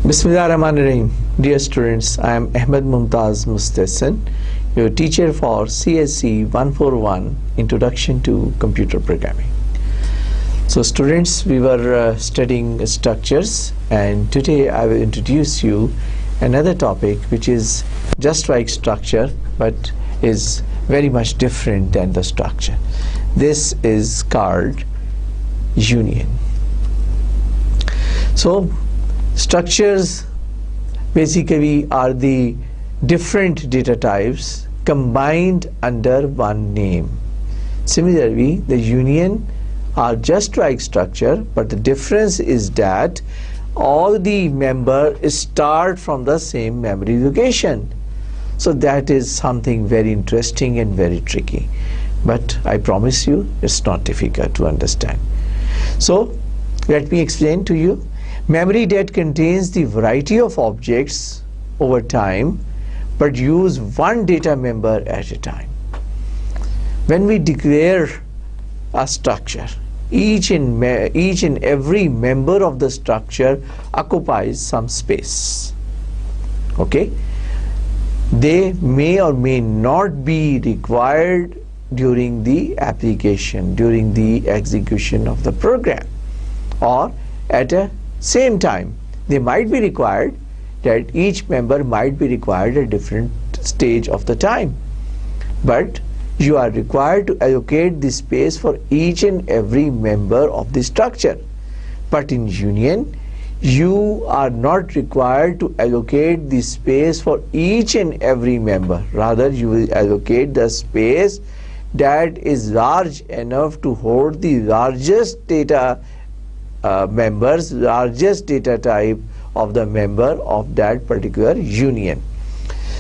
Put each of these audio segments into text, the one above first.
Bismillahirrahmanirrahim. Dear students, I am Ahmed Mumtaz Mustahsin, your teacher for CSE 141 Introduction to Computer Programming. So students, we were studying structures, and today I will introduce you another topic which is just like structure but is very much different than the structure. This is called union. So structures basically are the different data types combined under one name. Similarly, the union are just like structure, but the difference is that all the members start from the same memory location. So that is something very interesting and very tricky, but I promise you it's not difficult to understand. So let me explain to you. Memory that contains the variety of objects over time but use one data member at a time. When we declare a structure, each and every member of the structure occupies some space. Okay? They may or may not be required during the application, during the execution of the program, or at a same time they might be required, that each member might be required at a different stage of the time, but you are required to allocate the space for each and every member of the structure. But in union, you are not required to allocate the space for each and every member. Rather, you will allocate the space that is large enough to hold the largest data members, largest data type of the member of that particular union.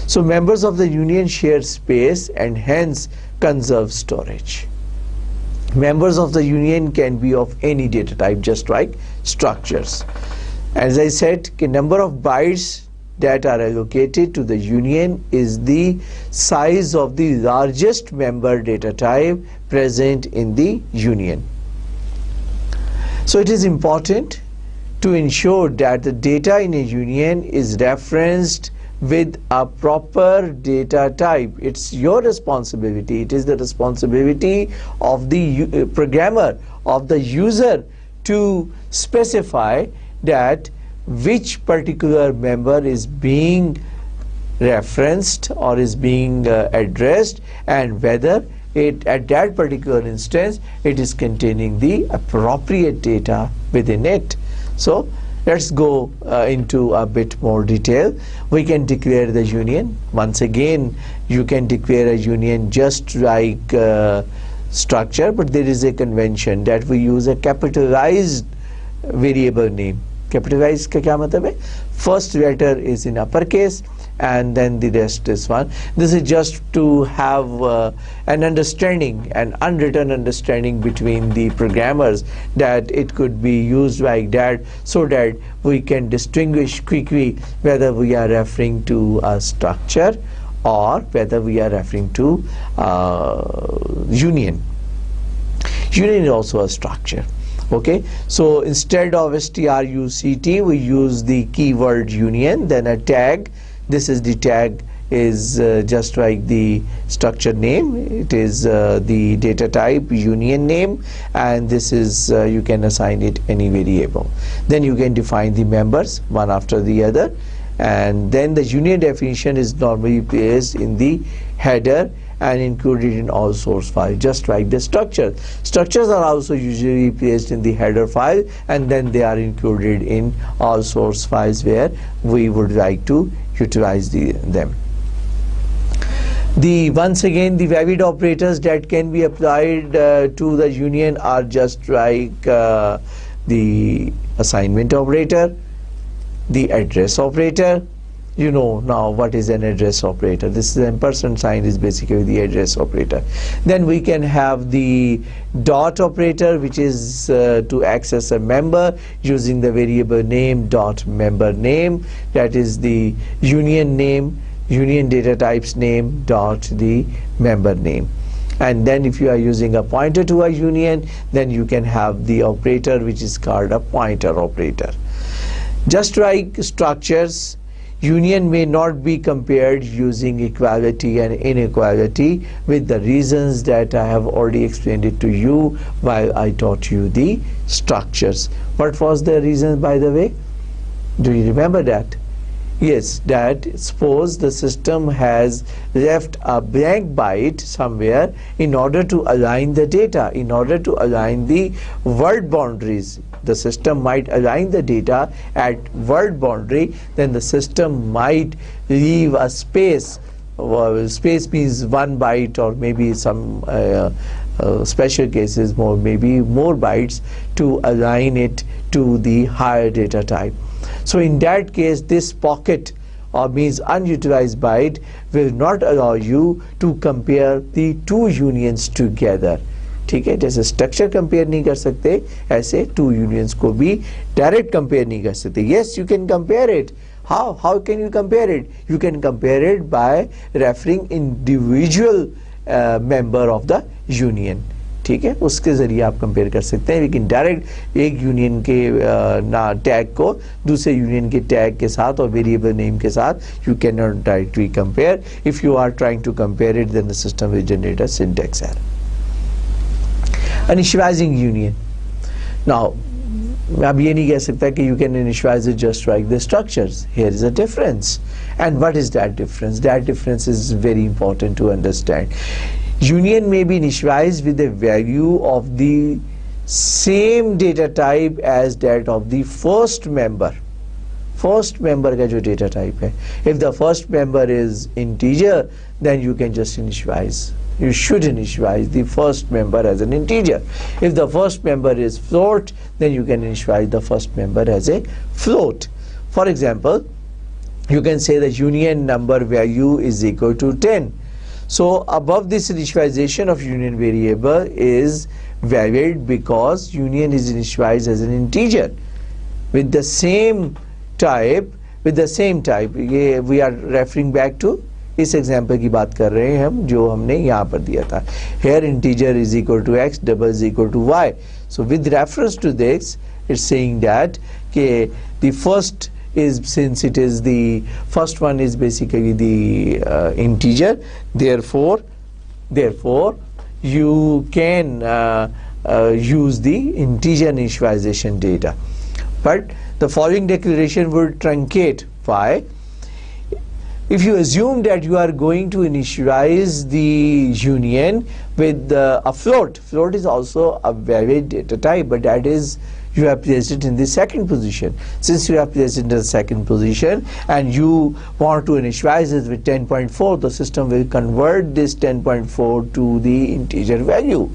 So members of the union share space and hence conserve storage. Members of the union can be of any data type, just like structures. As I said, the number of bytes that are allocated to the union is the size of the largest member data type present in the union. So it is important to ensure that the data in a union is referenced with a proper data type. It's your responsibility. It is the responsibility of the programmer, of the user, to specify that which particular member is being referenced or is being addressed, and whether it at that particular instance it is containing the appropriate data within it. So let's go into a bit more detail. We can declare the union. Once again, you can declare a union just like structure, but there is a convention that we use a capitalized variable name. Capitalized का क्या मतलब है? First letter is in uppercase and then the rest is one. This is just to have an understanding, an unwritten understanding between the programmers, that it could be used like that so that we can distinguish quickly whether we are referring to a structure or whether we are referring to union. Union is also a structure. Okay, so instead of struct, we use the keyword union, then a tag. This is the tag is just like the structure name. It is the data type union name, and this is you can assign it any variable. Then you can define the members one after the other, and then the union definition is normally placed in the header and included in all source files, just like the structure. Structures are also usually placed in the header file, and then they are included in all source files where we would like to utilize them. Once again, the valid operators that can be applied to the union are just like the assignment operator, the address operator. You know now what is an address operator. This is an ampersand sign is basically the address operator. Then we can have the dot operator, which is to access a member using the variable name dot member name. That is the union name, union data types name dot the member name. And then if you are using a pointer to a union, then you can have the operator which is called a pointer operator. Just like structures, union may not be compared using equality and inequality with the reasons that I have already explained it to you while I taught you the structures. What was the reason, by the way? Do you remember that? Yes, that suppose the system has left a blank byte somewhere in order to align the data, in order to align the word boundaries. The system might align the data at word boundary, then the system might leave a space. Space means 1 byte, or maybe some special cases maybe more bytes to align it to the higher data type. So in that case, this pocket, or means unutilized byte, will not allow you to compare the two unions together. ठीक है, जैसे structure compare नहीं कर सकते, ऐसे to unions को भी direct compare नहीं कर सकते. Yes, you can compare it. How can you compare it? You can compare it by referring individual member of the union. ठीक है, उसके जरिए आप कंपेयर कर सकते हैं, लेकिन डायरेक्ट एक यूनियन के ना टैग को दूसरे यूनियन के टैग के साथ और वेरिएबल नेम के साथ you can not directly compare. If you are trying to compare it, then the system will generate a syntax error. Initializing union. Now, अब ये नहीं कह सकता कि you can initialize it just like the structures. Here is a difference. And what is that difference? That difference is very important to understand. Union may be initialized with the value of the same data type as that of the first member. First member का जो data type है. If the first member is integer, then you can just initialize. You should initialize the first member as an integer. If the first member is float, then you can initialize the first member as a float. For example, you can say the union number value is equal to 10. So above this initialization of union variable is valid because union is initialized as an integer with the same type. ये we are referring back to इस example की बात कर रहे हैं हम, जो हमने यहाँ पर दिया था. Here integer is equal to x, double is equal to y. So with reference to this, it's saying that the first is, since it is the first one is basically the integer, therefore you can use the integer initialization data. But the following declaration would truncate. Why? If you assume that you are going to initialize the union with a float is also a valid data type, but that is, you have placed it in the second position. Since you have placed it in the second position and you want to initialize it with 10.4, the system will convert this 10.4 to the integer value.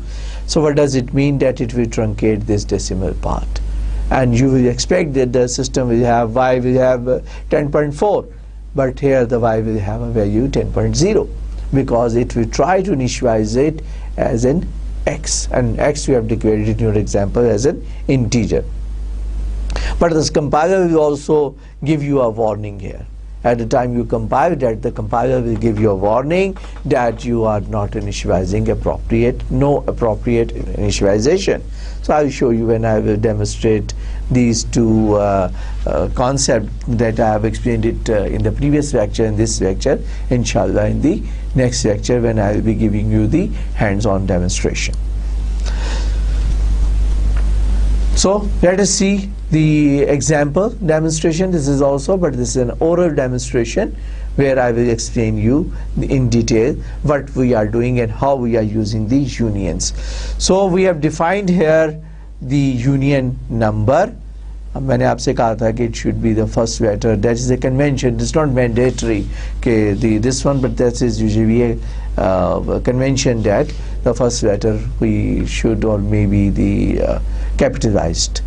So what does it mean? That it will truncate this decimal part, and you will expect that the system will have, y will have 10.4. But here the y will have a value 10.0 because it will try to initialize it as an x, and x you have declared in your example as an integer. But this compiler will also give you a warning here. At the time you compile that, the compiler will give you a warning that you are not initializing no appropriate initialization. So I will show you when I will demonstrate these two concepts that I have explained it in the previous lecture and this lecture, inshallah in the next lecture when I will be giving you the hands-on demonstration. So let us see the example demonstration. This is also, but this is an oral demonstration where I will explain you in detail what we are doing and how we are using the unions. So we have defined here the union number. मैंने आपसे कहा था कि it should be the first letter. That is a convention. It's not mandatory this one, but that is usually a convention that the first letter we should, or maybe the capitalized.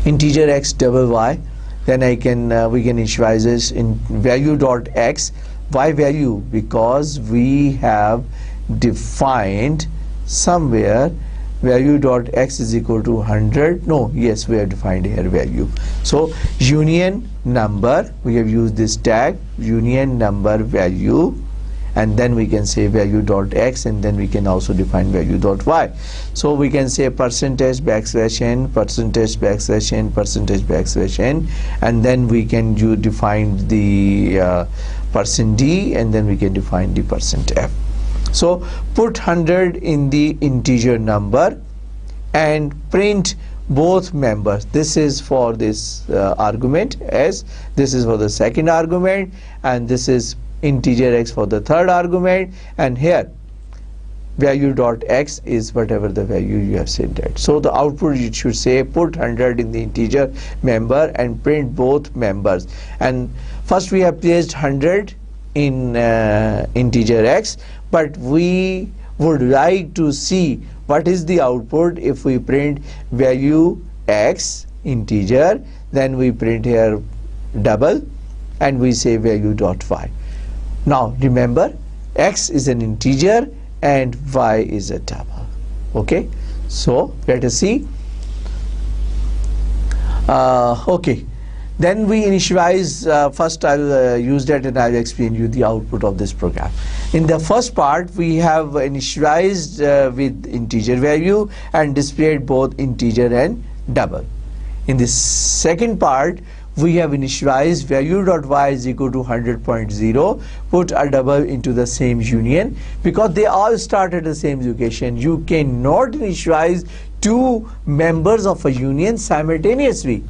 Integer x double y. Then we can initialize this in value dot x. Why value? Because we have defined somewhere value dot x is equal to 100. No, yes, we have defined here value. So union number, we have used this tag union number value, and then we can say value dot x, and then we can also define value dot y. So we can say percentage backslash n, percentage backslash n, percentage backslash n, and then we can define the percent d, and then we can define the percent f. So put 100 in the integer number and print both members. This is for this argument s, this is for the second argument, and this is integer x for the third argument, and here value dot x is whatever the value you have set that. So the output you should say put 100 in the integer member and print both members. And first we have placed 100 in integer x, but we would like to see what is the output if we print value x integer, then we print here double, and we say value dot y. Now remember, x is an integer and y is a double. Okay, so let us see. Okay, then we initialize. First I'll use that and I'll explain you the output of this program. In the first part we have initialized with integer value and displayed both integer and double. In the second part we have initialized value dot y is equal to 100.0, put a double into the same union, because they all start at the same location. You cannot initialize two members of a union simultaneously.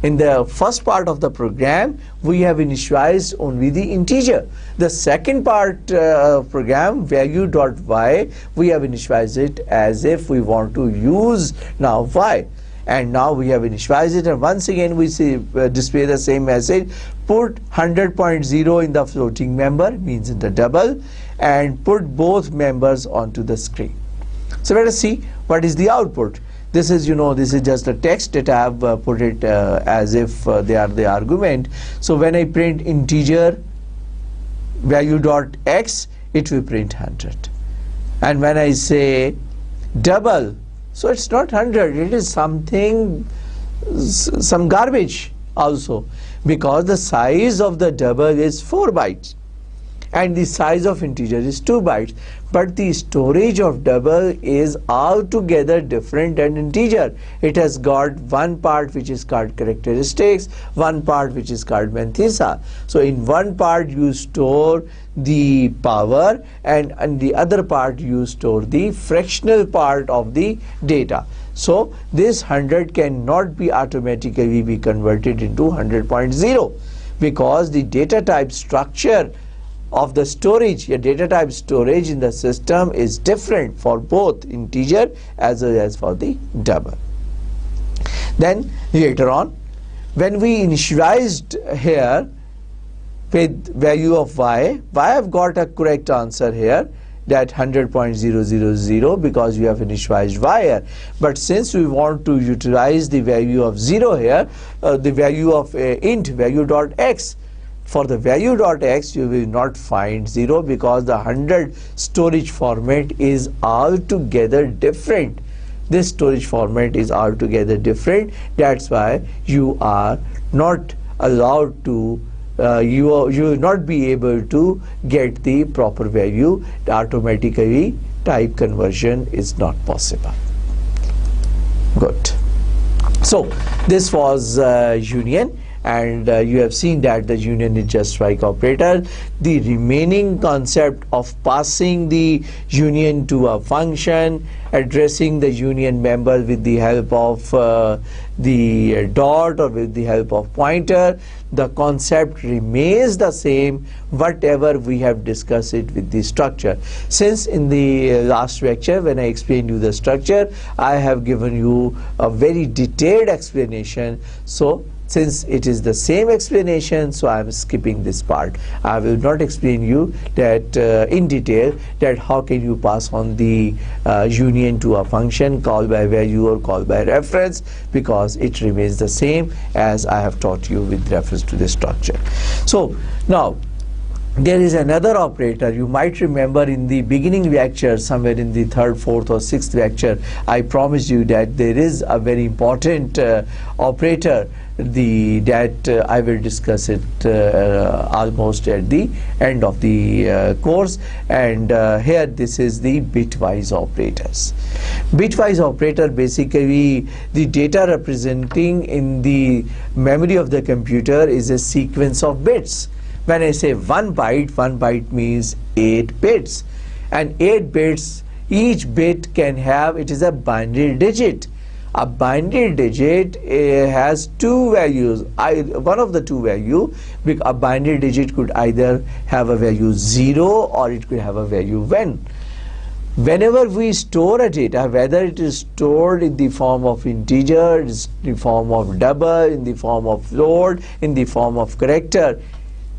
In the first part of the program we have initialized only the integer. The second part program value dot y, we have initialized it as if we want to use now y. And now we have initialized it, and once again we see display the same message, put 100.0 in the floating member, means in the double, and put both members onto the screen. So let us see what is the output. This is, this is just a text that I have put it as if they are the argument. So when I print integer value dot x, it will print 100, and when I say double, so it's not 100, it is something, some garbage also, because the size of the double is 4 bytes and the size of integer is 2 bytes, but the storage of double is altogether different than integer. It has got one part which is called characteristics, one part which is called mantissa. So in one part you store the power, and in the other part you store the fractional part of the data. So this 100 cannot be automatically be converted into 100.0, because the data type structure of the storage, your data type storage in the system is different for both integer as well as for the double. Then later on, when we initialized here with value of y, have got a correct answer here, that 100.000, because you have initialized y here. But since we want to utilize the value of 0 here, the value of int value dot x, for the value dot x you will not find 0, because the 100 storage format is altogether different. This storage format is altogether different. That's why you are not allowed to you will not be able to get the proper value. Automatically type conversion is not possible. Good. So this was union, and you have seen that the union is just like operator. The remaining concept of passing the union to a function, addressing the union member with the help of the dot or with the help of pointer, the concept remains the same whatever we have discussed it with the structure. Since in the last lecture when I explained you the structure, I have given you a very detailed explanation. So since it is the same explanation, so I am skipping this part. I will not explain you that in detail, that how can you pass on the union to a function called by value or called by reference, because it remains the same as I have taught you with reference to the structure. So now There is another operator. You might remember in the beginning lecture, somewhere in the third, fourth or sixth lecture, I promised you that there is a very important operator that I will discuss it almost at the end of the course, and here this is the bitwise operators. Bitwise operator, basically the data representing in the memory of the computer is a sequence of bits. When I say 1 byte means 8 bits, and 8 bits, each bit can have, it is a binary digit. A binary digit has two values, one of the two value. A binary digit could either have a value 0 or it could have a value 1. Whenever we store a data, whether it is stored in the form of integer, in the form of double, in the form of float, in the form of character,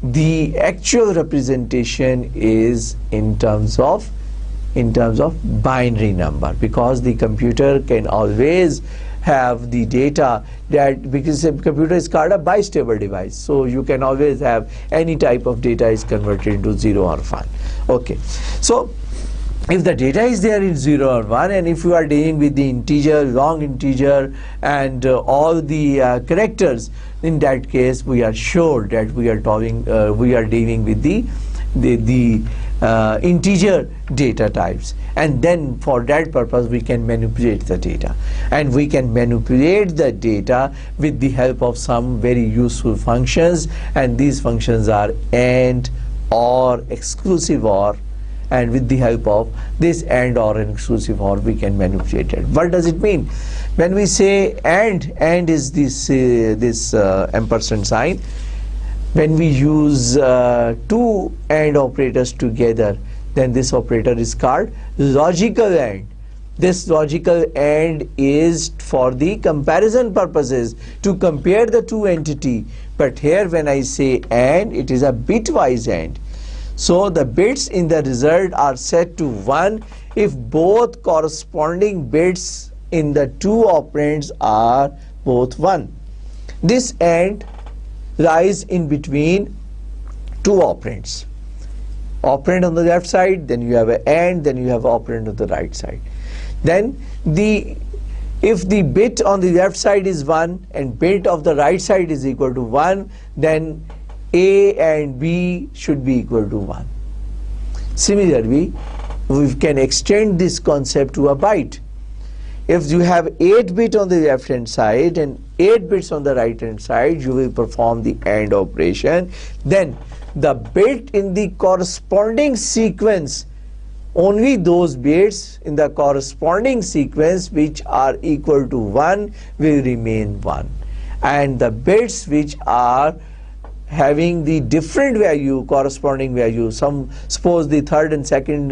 the actual representation is in terms of binary number, because the computer can always have the data that, because the computer is called a bistable device, so you can always have any type of data is converted into 0 or 1. Okay, so if the data is there in 0 or 1, and if you are dealing with the integer, long integer, and all the characters, in that case we are sure that we are dealing with the integer data types, and then for that purpose we can manipulate the data, and we can manipulate the data with the help of some very useful functions, and these functions are AND, OR, exclusive OR, and with the help of this AND, OR, and exclusive OR we can manipulate it. What does it mean? When we say AND is this ampersand sign. When we use two AND operators together, then this operator is called logical AND. This logical AND is for the comparison purposes, to compare the two entity. But here when I say AND, it is a bitwise AND. So the bits in the result are set to 1 if both corresponding bits in the two operands are both 1. This AND lies in between two operands. Operand on the left side, then you have an AND, then you have operand on the right side. Then if the bit on the left side is 1 and bit of the right side is equal to 1, then A and B should be equal to 1. Similarly, we can extend this concept to a byte. If you have 8 bits on the left hand side and 8 bits on the right hand side, you will perform the AND operation. Then the bit in the corresponding sequence, only those bits in the corresponding sequence which are equal to 1 will remain 1, and the bits which are having the different value, corresponding value, suppose the third and second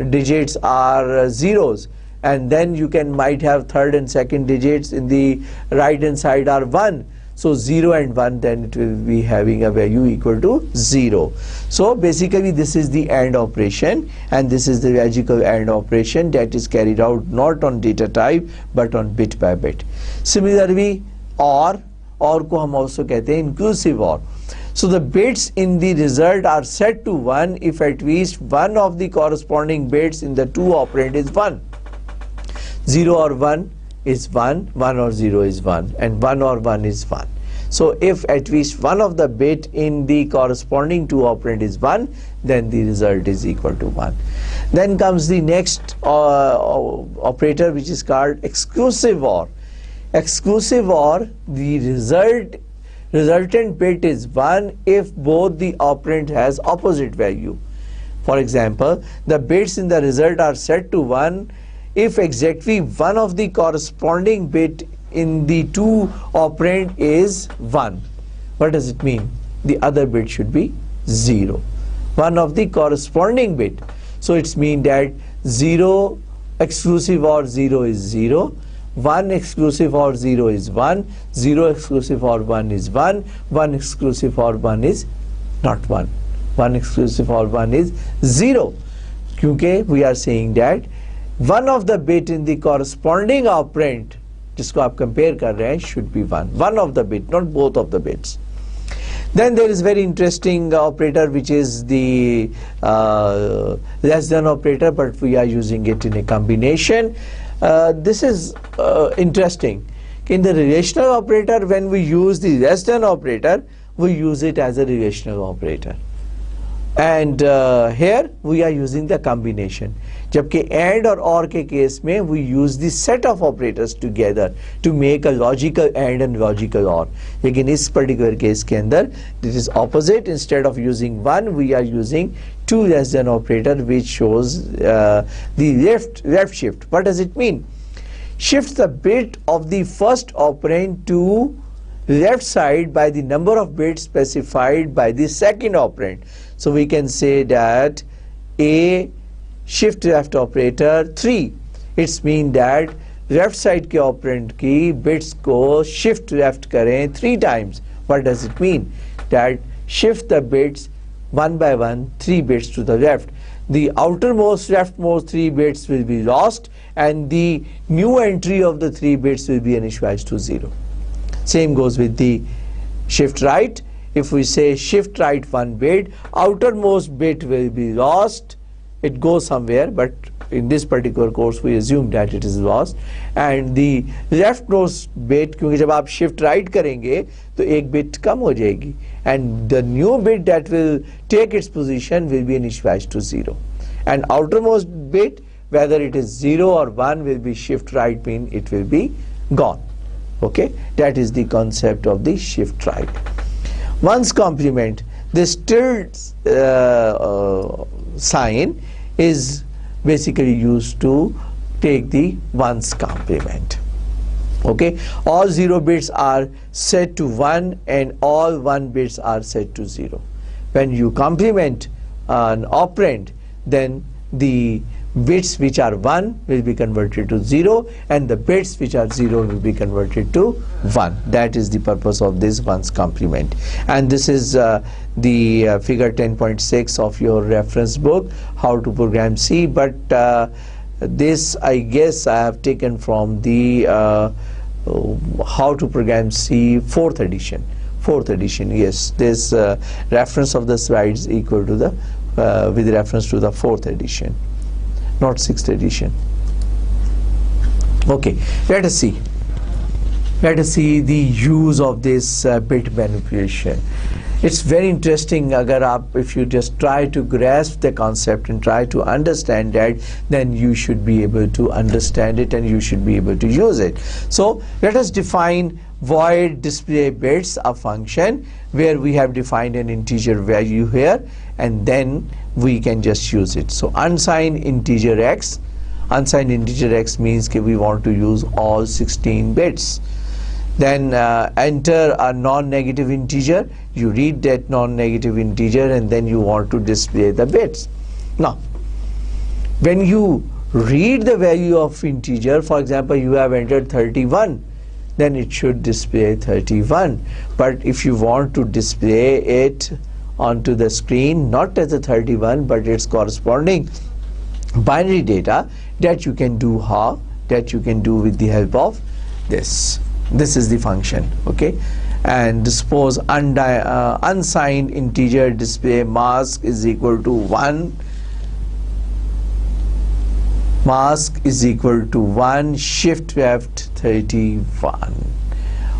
digits are zeros, and then you might have third and second digits in the right hand side are 1. So 0 and 1, then it will be having a value equal to 0. So basically this is the AND operation, and this is the logical AND operation that is carried out not on data type but on bit by bit. Similarly, OR को हम also कहते हैं inclusive OR. So the bits in the result are set to 1 if at least one of the corresponding bits in the two operand is 1. 0 or 1 is 1, 1 or 0 is 1, and 1 or 1 is 1. So if at least one of the bit in the corresponding two operand is 1, then the result is equal to 1. Then comes the next operator, which is called exclusive OR. Exclusive OR, the resultant bit is 1 if both the operand has opposite value. For example, the bits in the result are set to 1 if exactly one of the corresponding bit in the two operand is 1. What does it mean? The other bit should be 0. One of the corresponding bit. So it's mean that 0 exclusive OR 0 is 0, 1 exclusive OR 0 is 1, 0 exclusive OR 1 is 1, 1 exclusive OR 1 is not 1. 1 exclusive OR 1 is 0. Because we are saying that one of the bit in the corresponding operand जिसको आप compare कर रहे हैं should be 1. One of the bit, not both of the bits. Then there is very interesting operator, which is the less than operator, but we are using it in a combination. This is interesting. In the relational operator, when we use the less than operator, we use it as a relational operator. And here we are using the combination. जबकि AND और OR के case में we use the set of operators together to make a logical AND and logical OR. लेकिन इस particular case के अंदर this is opposite. Instead of using one, we are using two less than operator, which shows the left shift. What does it mean? Shift the bit of the first operand to left side by the number of bits specified by the second operand. So we can say that A shift left operator 3. It's mean that left side के operand की bits को shift left करें 3 times. What does it mean? That shift the bits one by one 3 bits to the left. The outermost leftmost 3 bits will be lost, and the new entry of the 3 bits will be initialized to 0. Same goes with the shift right. If we say shift right 1 bit, outermost bit will be lost. It goes somewhere, but in this particular course we assume that it is lost. And the leftmost bit, क्योंकि जब आप shift right करेंगे तो एक bit कम हो जाएगी, and the new bit that will take its position will be initialized to 0. And outermost bit, whether it is 0 or 1, will be shift right, mean it will be gone. Okay, that is the concept of the shift right. One's complement, this tilde sign is basically used to take the one's complement. Okay, all 0 bits are set to 1 and all 1 bits are set to 0. When you complement an operand, then the bits which are 1 will be converted to 0, and the bits which are 0 will be converted to 1. That is the purpose of this one's complement. And this is the figure 10.6 of your reference book, How to Program C. But this, I guess, I have taken from the How to Program C 4th edition. 4th edition, yes. This reference of the slides equal to the with reference to the 4th edition, not 6th edition. Okay, let us see. Let us see the use of this bit manipulation. It's very interesting. If you just try to grasp the concept and try to understand that, then you should be able to understand it and you should be able to use it. So let us define void display bits, a function where we have defined an integer value here, and then we can just use it. So unsigned integer x. Unsigned integer x means that we want to use all 16 bits. Then enter a non-negative integer. You read that non-negative integer and then you want to display the bits. Now, when you read the value of integer, for example, you have entered 31, then it should display 31. But if you want to display it onto the screen, not as a 31, but its corresponding binary data, that you can do how? That you can do with the help of this. This is the function, okay? And suppose unsigned integer display mask is equal to 1. Mask is equal to 1 shift left 31.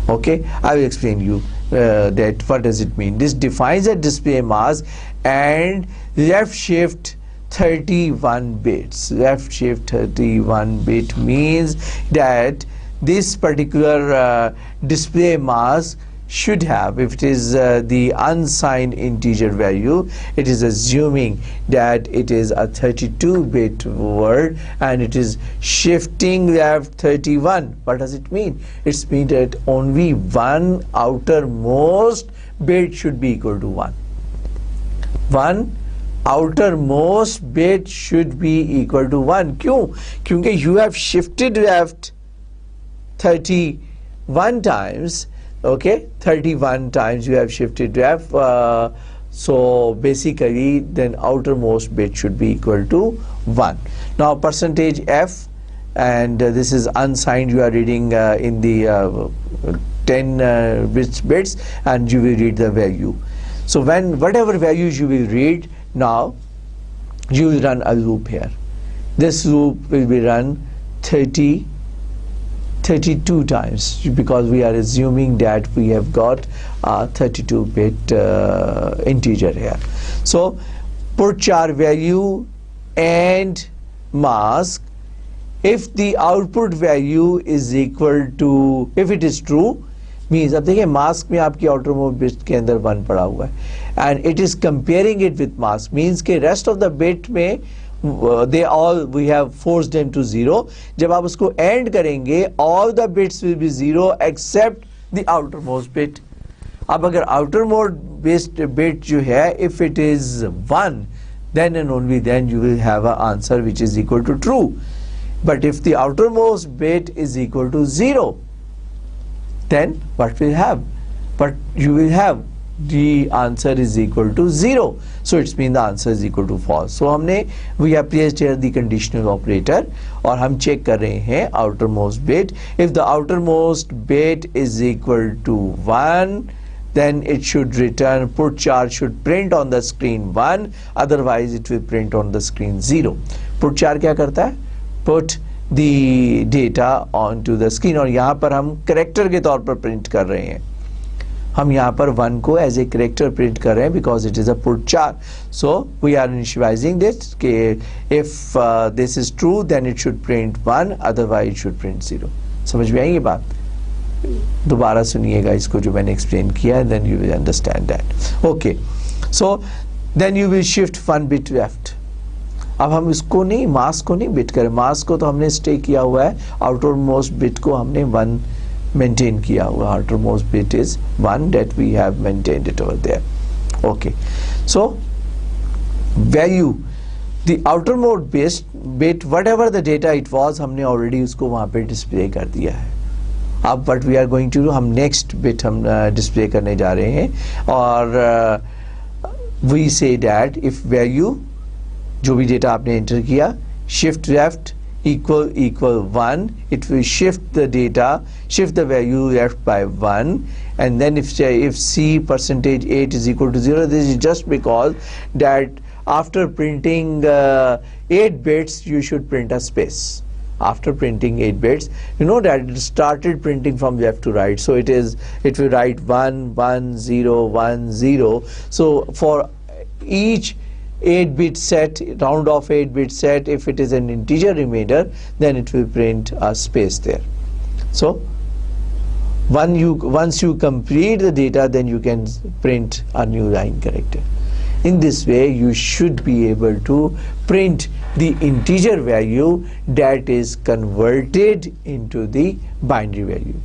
Okay, I will explain you that what does it mean. This defines a display mask and left shift 31 bits. Left shift 31 bit means that this particular display mask should have, if it is the unsigned integer value, it is assuming that it is a 32-bit word and it is shifting left 31. What does it mean? It means that only one outermost bit should be equal to 1. One outermost bit should be equal to 1. क्यों? क्योंकि you have shifted left 31 times, okay, 31 times you have shifted left, so basically then outermost bit should be equal to 1. Now percentage F, and this is unsigned, you are reading in the 10 bits, and you will read the value. So when whatever values you will read, now you will run a loop here. This loop will be run 32 times, because we are assuming that we have got a 32-bit integer here. So put char value and mask. If the output value is equal to, if it is true, means अब देखिए mask में आपकी outermost bit के अंदर 1 पड़ा हुआ है, and it is comparing it with mask, means के rest of the bit में they all, we have forced them to 0. जब आप उसको end करेंगे, all the bits will be 0 except the outermost bit. अब अगर outermost bit जो है, if it is 1, then and only then you will have an answer which is equal to true. But if the outermost bit is equal to 0, then what will have? But you will have the answer is equal to 0. So it means the answer is equal to false. So we have placed here the conditional operator, और हम check कर रहे हैं outermost bit. If the outermost bit is equal to 1, then it should return, put char should print on the screen 1, otherwise it will print on the screen 0. Put char क्या करता है? Put the data onto the screen, और यहाँ पर हम character के तौर पर print कर रहे हैं. हम यहाँ पर 1 को as a character print कर रहे हैं because it is a put char. So we are initializing this कि if this is true, then it should print 1, otherwise it should print 0. समझ में आई ये बात? दोबारा सुनिएगा इसको जो मैंने explain किया, then you will understand that. Okay, so then you will shift 1 bit left. अब हम इसको नहीं, mask को नहीं bit करें, mask को तो हमने stay किया हुआ है, outermost bit को हमने 1 maintain किया हुआ, outermost bit is 1, that we have maintained it over there. Okay, so value, the outermost bit whatever the data it was, हमने already उसको वहाँ पे display कर दिया है. अब what we are going to do, हम next bit हम display करने जा रहे हैं, और we say that if value, जो भी data आपने enter किया, shift left equal 1, it will shift the data, shift the value left by 1, and then if C %8 is equal to 0, this is just because that after printing 8 bits you should print a space. After printing 8 bits, you know that it started printing from left to right, so it will write 1 1 0 1 0. So for each 8-bit set, round off 8-bit set, if it is an integer remainder, then it will print a space there. So once you complete the data, then you can print a new line character. In this way, you should be able to print the integer value that is converted into the binary value.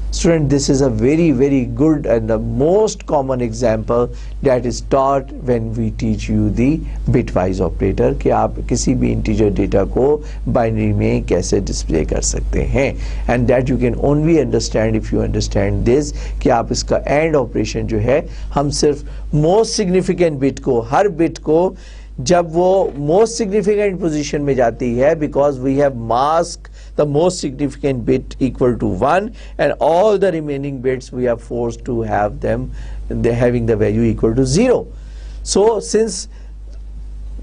Student, this is a very, very good and the most common example that is taught when we teach you the bitwise operator, कि आप किसी भी integer data को binary में कैसे display कर सकते हैं, and that you can only understand if you understand this, कि आप इसका AND operation जो है, हम सिर्फ most significant bit को, हर bit को जब वो most significant position में जाती है, because we have masked the most significant bit equal to 1, and all the remaining bits we are forced to have them, they having the value equal to 0. So since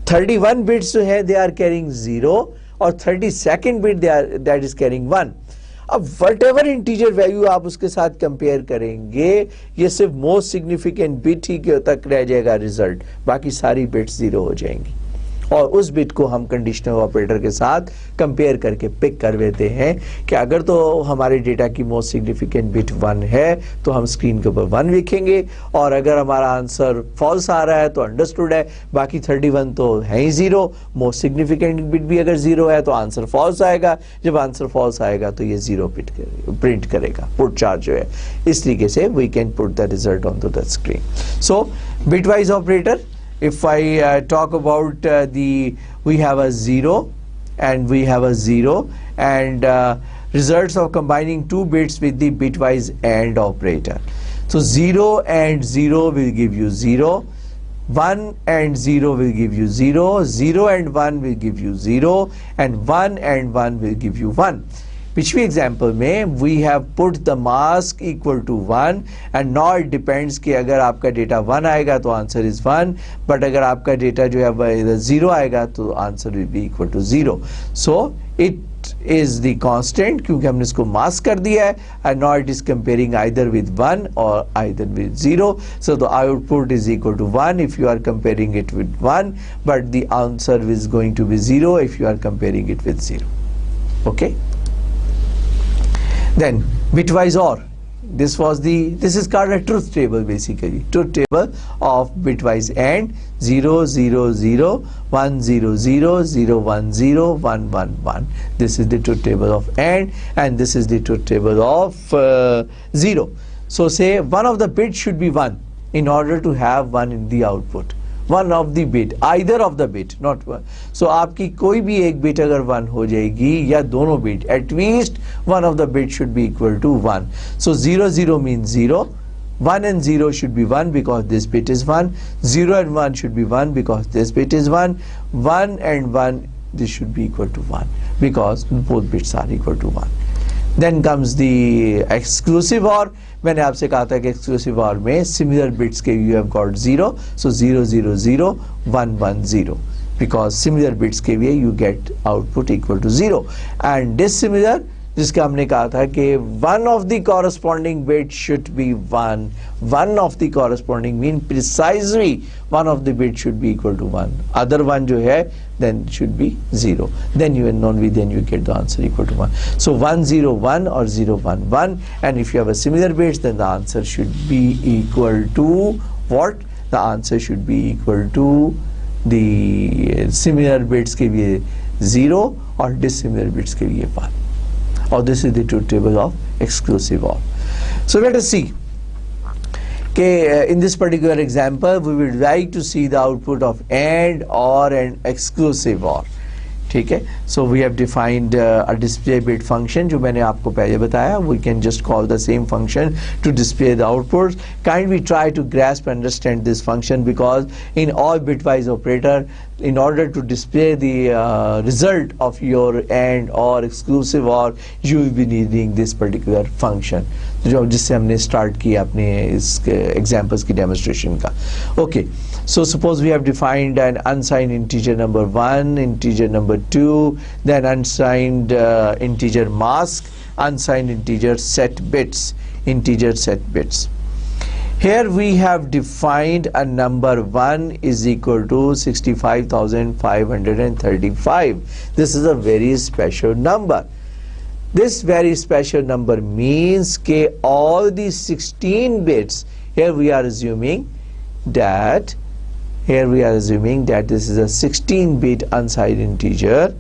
31 bits जो है they are carrying 0, और 32nd bit that is carrying 1. अब whatever integer value आप उसके साथ compare करेंगे, ये सिर्फ most significant bit ही के तक रह जाएगा result, बाकी सारी bits 0 हो जाएंगी, और उस बिट को हम कंडीशनल ऑपरेटर के साथ कंपेयर करके पिक कर लेते हैं कि अगर तो हमारे डेटा की मोस्ट सिग्निफिकेंट बिट 1 है तो हम स्क्रीन के ऊपर 1 लिखेंगे, और अगर हमारा आंसर फॉल्स आ रहा है तो अंडरस्टूड है, बाकी 31 तो है ही 0, मोस्ट सिग्निफिकेंट बिट भी अगर 0 है तो आंसर फॉल्स आएगा, जब आंसर फॉल्स आएगा तो ये 0 बिट प्रिंट करेगा, पुट चार जो है. इस तरीके से we can put the result on to the screen. So bitwise operator, if I talk about we have a 0 and we have a 0, and results of combining 2 bits with the bitwise AND operator. So 0 and 0 will give you 0, 1 and 0 will give you 0, 0 and 1 will give you 0, and 1 and 1 will give you 1. पिछली example में we have put the mask equal to 1 and now it depends कि अगर आपका data 1 आएगा तो answer is 1, but अगर आपका data जो है 0 आएगा तो answer will be equal to 0. So it is the constant क्योंकि हमने इसको मास्क कर दिया है, and now it is comparing either with 1 or either with 0. So the output is equal to 1 if you are comparing it with 1, but the answer is going to be 0 if you are comparing it with 0. Okay, then bitwise OR. This is called a truth table, basically truth table of bitwise AND 0 0 0 1 0 0 0 1 0 1 1 1. This is the truth table of AND, and this is the truth table of 0. So say one of the bits should be 1 in order to have 1 in the output. One of the bit, either of the bit, not one. So आपकी कोई भी एक bit अगर 1 हो जाएगी या दोनों bit, at least one of the bit should be equal to 1. So 0 0 means 0, 1 and 0 should be 1 because this bit is 1, 0 and 1 should be 1 because this bit is 1, 1 and 1 this should be equal to 1 because both bits are equal to 1. Then comes the exclusive OR. मैंने आपसे कहा था कि exclusive OR में similar bits के you have got 0, so 0 0 0 1 1 0 because similar bits के लिए you get output equal to 0, and dissimilar जिसका हमने कहा था कि one of the corresponding bits should be 1, one of the corresponding mean precisely one of the bits should be equal to 1, other one जो है then should be 0, then you get the answer equal to 1. So 1 0 1 or 0 1 1, and if you have a similar bits then the answer should be equal to what? The answer should be equal to the similar bits के लिए 0 और dissimilar bits के लिए 1. Or this is the truth table of exclusive OR. So let us see. Okay, in this particular example, we would like to see the output of AND, OR, and exclusive OR. ठीक है, so we have defined a display bit function जो मैंने आपको पहले बताया. We can just call the same function to display the outputs. Kindly try to grasp and understand this function because in all bitwise operator, in order to display the result of your AND or exclusive OR, you will be needing this particular function जो जिससे हमने start किया अपने इस examples की demonstration का. Okay, so suppose we have defined an unsigned integer number 1, integer number 2, then unsigned integer mask, unsigned integer set bits, integer set bits. Here we have defined a number 1 is equal to 65,535. This is a very special number. This very special number means that all these 16 bits, here we are assuming that this is a 16-bit unsigned integer,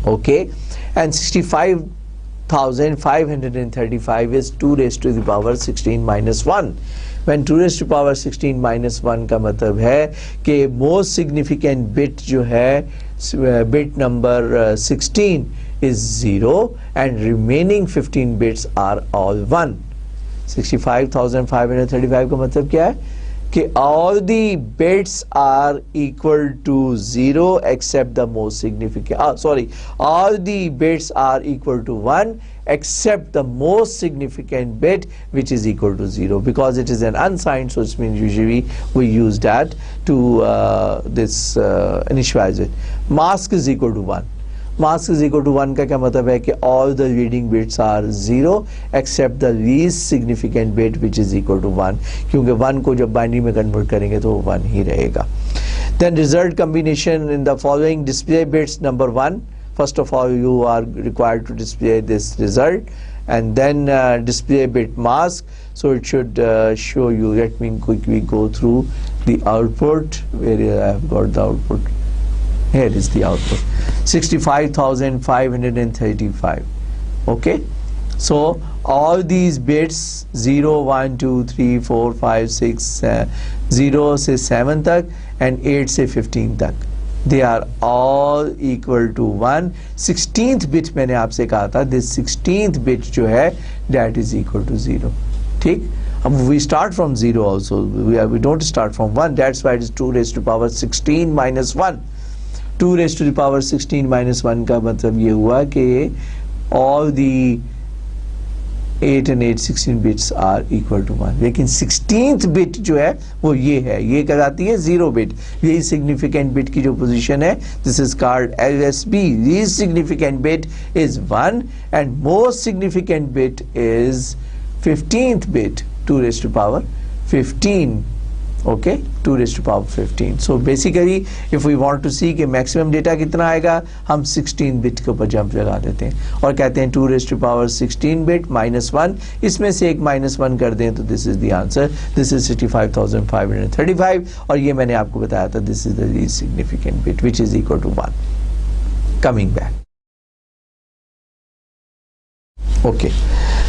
okay, and 65,535 is 2 raised to the power 16 minus 1. When 2 raised to the power 16 minus 1 का मतलब है कि most significant bit जो है bit number 16 is 0 and remaining 15 bits are all 1. 65,535 का मतलब क्या है कि all the bits are equal to 0 except the most significant, all the bits are equal to 1 except the most significant bit which is equal to 0 because it is an unsigned, so it means usually we use that to initialize it. Mask is equal to 1. Mask is equal to 1 का क्या मतलब है कि all the leading bits are 0 except the least significant bit which is equal to 1 क्योंकि 1 को जब binary में convert करेंगे तो 1 ही रहेगा. Then result combination in the following display bits number 1. First of all you are required to display this result and then display bit mask, so it should show you. Let me quickly go through the output where I have got the output. Here is the output 65,535. okay, so all these bits 0 1 2 3 4 5 6 0 से 7 तक and 8 से 15 तक, they are all equal to 1. 16th bit मैंने आपसे कहा था, this 16th bit जो है that is equal to 0. ठीक, we start from 0 also, we don't start from 1, that's why it is 2 raised to the power 16 minus 1. 2 raised to the power 16 minus 1 का मतलब ये हुआ कि all the 8 and 8 16 bits are equal to 1. लेकिन 16th bit जो है वो ये है, ये कहलाती है 0 bit. यही significant bit की जो position है, this is called LSB. Least significant bit is 1 and most significant bit is 15th bit, 2 raised to power 15. Okay, 2 raised to power 15. So basically if we want to see कि maximum data कितना आएगा, हम 16 bit के ऊपर jump लगा देते हैं और कहते हैं 2 raised to power 16 bit minus 1, इसमें से एक minus 1 कर दें तो this is the answer. This is 65,535 और ये मैंने आपको बताया था, this is the least significant bit which is equal to 1. Coming back. Okay,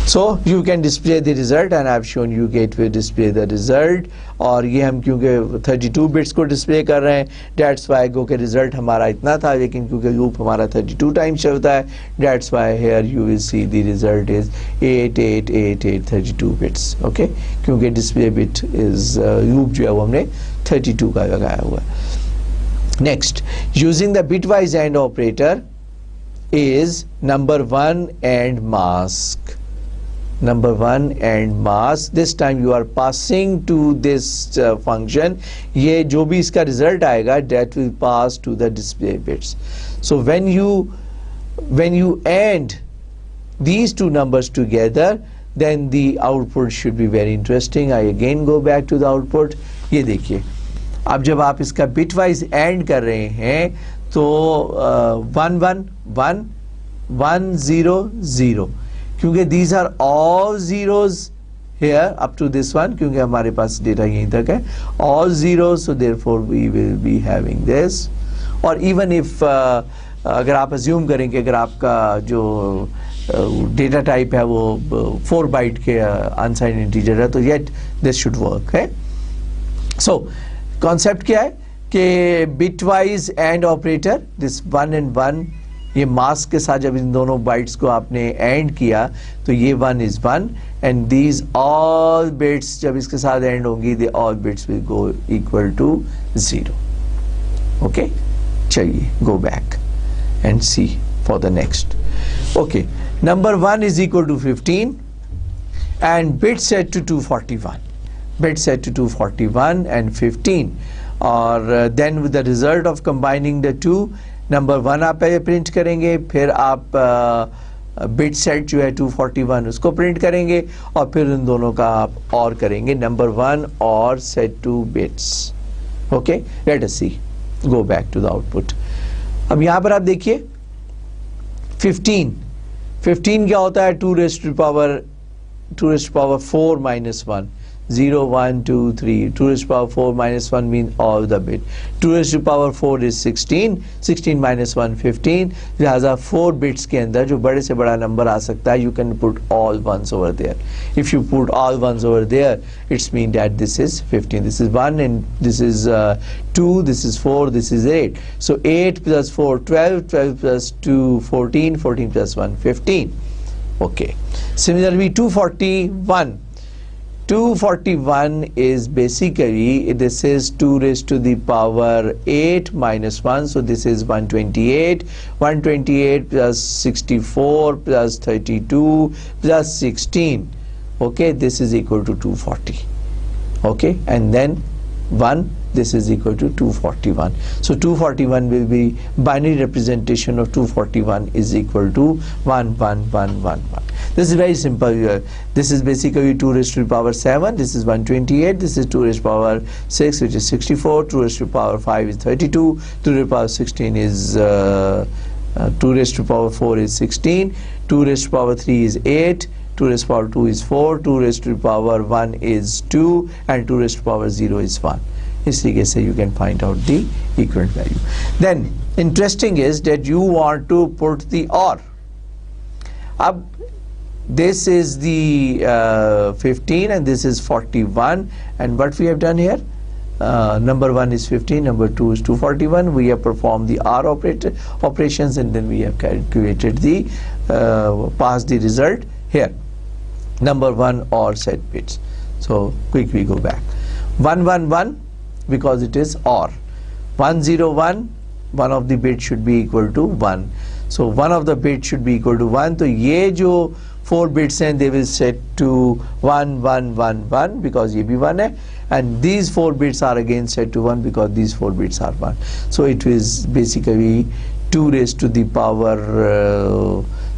so you can display the result and I've shown you gateway display the result. और ये हम क्योंकि 32 बिट्स को डिस्प्ले कर रहे हैं, that's why गो के result हमारा इतना था, लेकिन क्योंकि लूप हमारा 32 टाइम्स चलता है, that's why here you will see the result is 888832 bits. Okay, क्योंकि डिस्प्ले बिट इज लूप जो है वो हमने 32 का लगाया हुआ है. Next, using the bitwise AND operator is number 1 and mask. Number 1 and mask. This time you are passing to this function. ये जो भी इसका result आएगा, that will pass to the display bits. So when you AND these two numbers together, then the output should be very interesting. I again go back to the output. ये देखिए, अब जब आप इसका bitwise AND कर रहे हैं तो 1 1 1 1 0 0, क्योंकि these are all zeros here up to this one, क्योंकि हमारे पास डेटा यहीं तक है, all zeros, so therefore we will be having this. और even if अगर आप assume करें कि अगर आपका जो डेटा टाइप है वो 4 बाइट के अनसाइंड इंटीजर है तो yet this should work है. So कॉन्सेप्ट क्या है कि bitwise and operator, this 1 and 1, ये मास्क के साथ जब इन दोनों बाइट्स को आपने एंड किया तो ये 1 is 1 and these all bits जब इसके साथ एंड होंगी they all bits will go equal to 0. Okay, चलिए go back and see for the next. Okay, number 1 is equal to 15 and bit set to 241. Bit set to 241 and 15. और then with the result of combining the two, number 1 आप पहले print करेंगे, फिर आप bit set जो है 241 उसको print करेंगे और फिर उन दोनों का आप और करेंगे, नंबर 1 और set 2 bits. Okay, let us see, go back to the output. अब यहाँ पर आप देखिए 15 क्या होता है, 2 raised to power 4 minus 1, 0 1 2 3, 2 raised to power 4 minus 1 means all the bit. 2 raised to power 4 is 16 minus 1 15. लिहाजा 4 bits के अंदर जो बड़े से बड़ा नंबर आ सकता है, you can put all ones over there. If you put all ones over there, it's mean that this is 15, this is 1 and this is 2, this is 4, this is 8. So 8 plus 4 12, 12 plus 2 14, 14 plus 1 15. Okay, similarly 241 is basically, this is 2 raised to the power 8 minus 1, so this is 128. 128 plus 64 plus 32 plus 16. Okay, this is equal to 240. Okay, and then 1, this is equal to 241. So 241 will be binary representation of 241 is equal to 1 1 1 1 1. This is very simple. This is basically 2 raised to the power 7, this is 128, this is 2 raised to the power 6 which is 64, 2 raised to the power 5 is 32, 2 raised to the power 16 is 2 raised to the power 4 is 16, 2 raised to the power 3 is 8, 2 raised to the power 2 is 4, 2 raised to the power 1 is 2 and 2 raised to the power 0 is 1. इस तरीके से you can find out the equivalent value. Then interesting is that you want to put the OR. अब this is the 15 and this is 41, and what we have done here, number 1 is 15, number 2 is 241. We have performed the OR operations and then we have calculated the passed the result here, number 1 OR set bits. So quickly go back, 111 because it is OR, 101 one of the bits should be equal to 1. So one of the bits should be equal to 1. So ये जो 4 bits हैं, they will set to 1 1 1 1 because ये भी 1 है, and these 4 bits are again set to 1 because these 4 bits are 1. So it is basically 2 raised to the power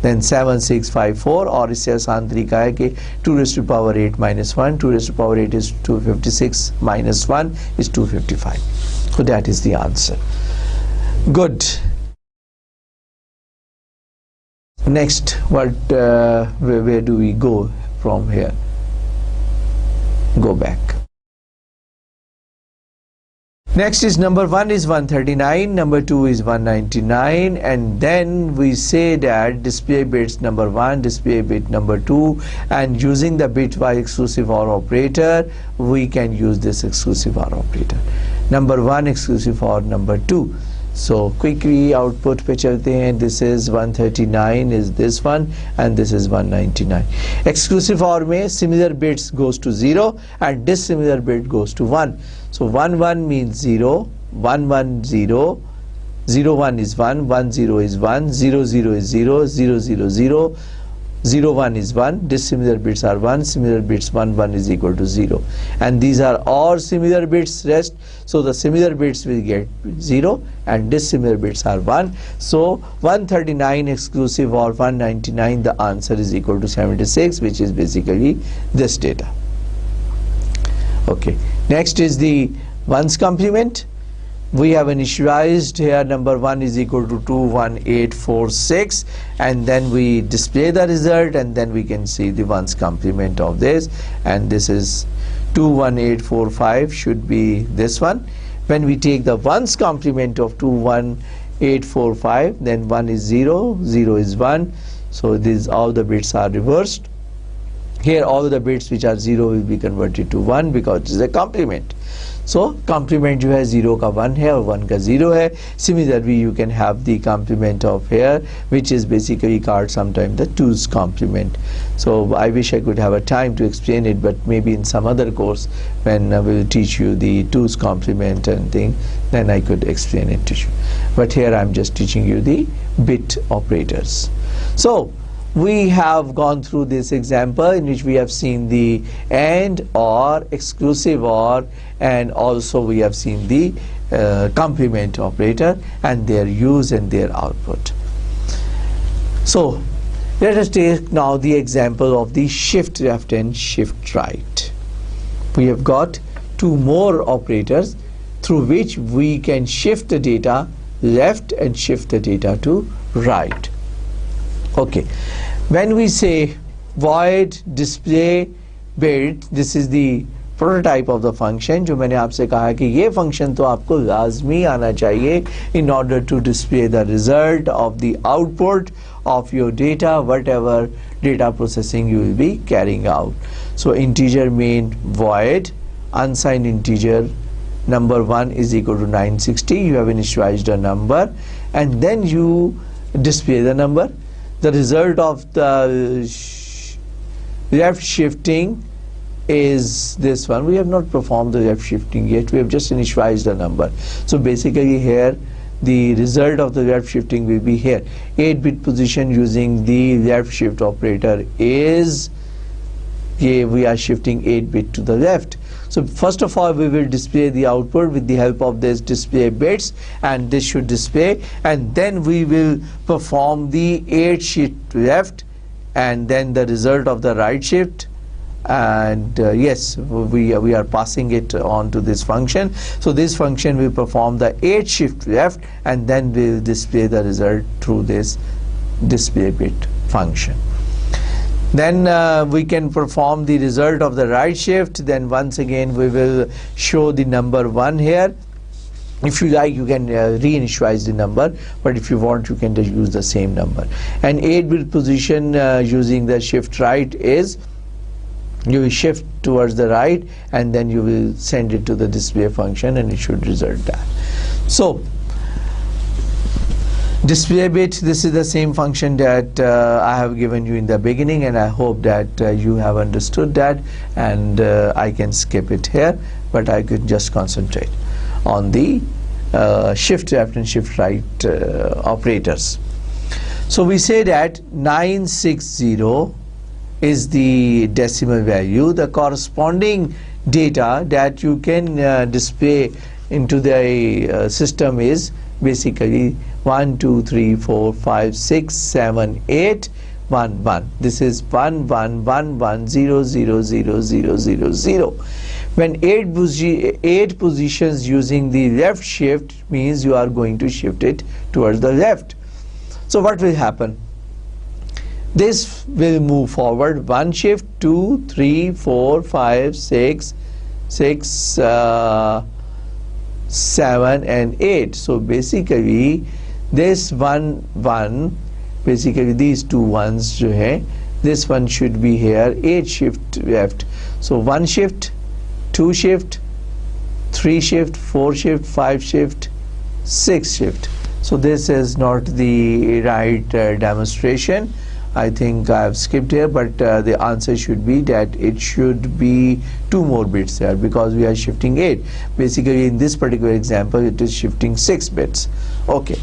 then 7654, और इससे आसान तरीका है कि 2 raised to power 8 minus 1, 2 raised to power 8 is 256 minus 1 is 255. So that is the answer. Good. Next, where do we go from here? Go back. Next is number 1 is 139, number 2 is 199, and then we say that display bits number 1, display bit number 2, and using the bitwise exclusive OR operator, we can use this exclusive OR operator. Number 1 exclusive OR number 2. So quickly output पे चलते हैं. This is 139 is this one, and this is 199. Exclusive OR में similar bits goes to 0 and dissimilar bit goes to 1. So 1 1 means 0, 1 1 0, 0 1 is 1, 1 0 is 1, 0 0 is 0, 0 0 0, 0 1 is 1, dissimilar bits are 1, similar bits 1 1 is equal to 0, and these are all similar bits rest. So the similar bits will get 0 and dissimilar bits are 1. So 139 exclusive OR 199, the answer is equal to 76, which is basically this data. Okay, next is the ones complement. We have initialized here number 1 is equal to 21846, and then we display the result, and then we can see the ones complement of this, and this is 21845 should be this one. When we take the ones complement of 21845, then 1 is 0, 0 is 1, so these all the bits are reversed. Here all the bits which are 0 will be converted to 1 because it is a complement. So complement जो है 0 का 1 है और 1 का 0 है. Similarly you can have the complement of here, which is basically called sometimes the 2's complement. So I wish I could have a time to explain it, but maybe in some other course when we will teach you the 2's complement and thing, then I could explain it to you. But here I am just teaching you the bit operators. So we have gone through this example in which we have seen the AND, OR, exclusive OR, and also we have seen the complement operator and their use and their output. So let us take now the example of the shift left and shift right. We have got 2 more operators through which we can shift the data left and shift the data to right. Okay, when we say void display bit, this is the prototype of the function जो मैंने आपसे कहा कि ये function तो आपको लाजमी आना चाहिए in order to display the result of the output of your data, whatever data processing you will be carrying out. So integer main void unsigned integer number 1 is equal to 960. You have initialized a number and then you display the number. The result of the left shifting is this one. We have not performed the left shifting yet. We have just initialized the number. So basically here the result of the left shifting will be here. 8-bit position using the left shift operator is we are shifting 8-bit to the left. So first of all we will display the output with the help of this display bits, and this should display, and then we will perform the 8 shift left and then the result of the right shift, and yes, we are passing it on to this function. So this function will perform the 8 shift left and then we will display the result through this display bit function. Then we can perform the result of the right shift. Then once again we will show the number 1 here. If you like you can reinitialize the number, but if you want you can just use the same number. And 8-bit position using the shift right is you will shift towards the right and then you will send it to the display function and it should result that. So display bit, this is the same function that I have given you in the beginning, and I hope that you have understood that, and I can skip it here, but I could just concentrate on the shift left and shift right operators. So we say that 960 is the decimal value. The corresponding data that you can display into the system is basically 1 2 3 4 5 6 7 8 1 1. This is 1 1 1 1 0 0 0 0 0 0. When 8 positions using the left shift means you are going to shift it towards the left. So what will happen? This will move forward 1 shift, 2, 3, 4, 5, 6, 7 and 8. So basically this 1 1, basically these two ones जो है, this one should be here, 8 shift left. So 1 shift, 2 shift, 3 shift, 4 shift, 5 shift, 6 shift. So this is not the right demonstration. I think I have skipped here, but the answer should be that it should be 2 more bits there because we are shifting 8. Basically in this particular example it is shifting 6 bits. Okay.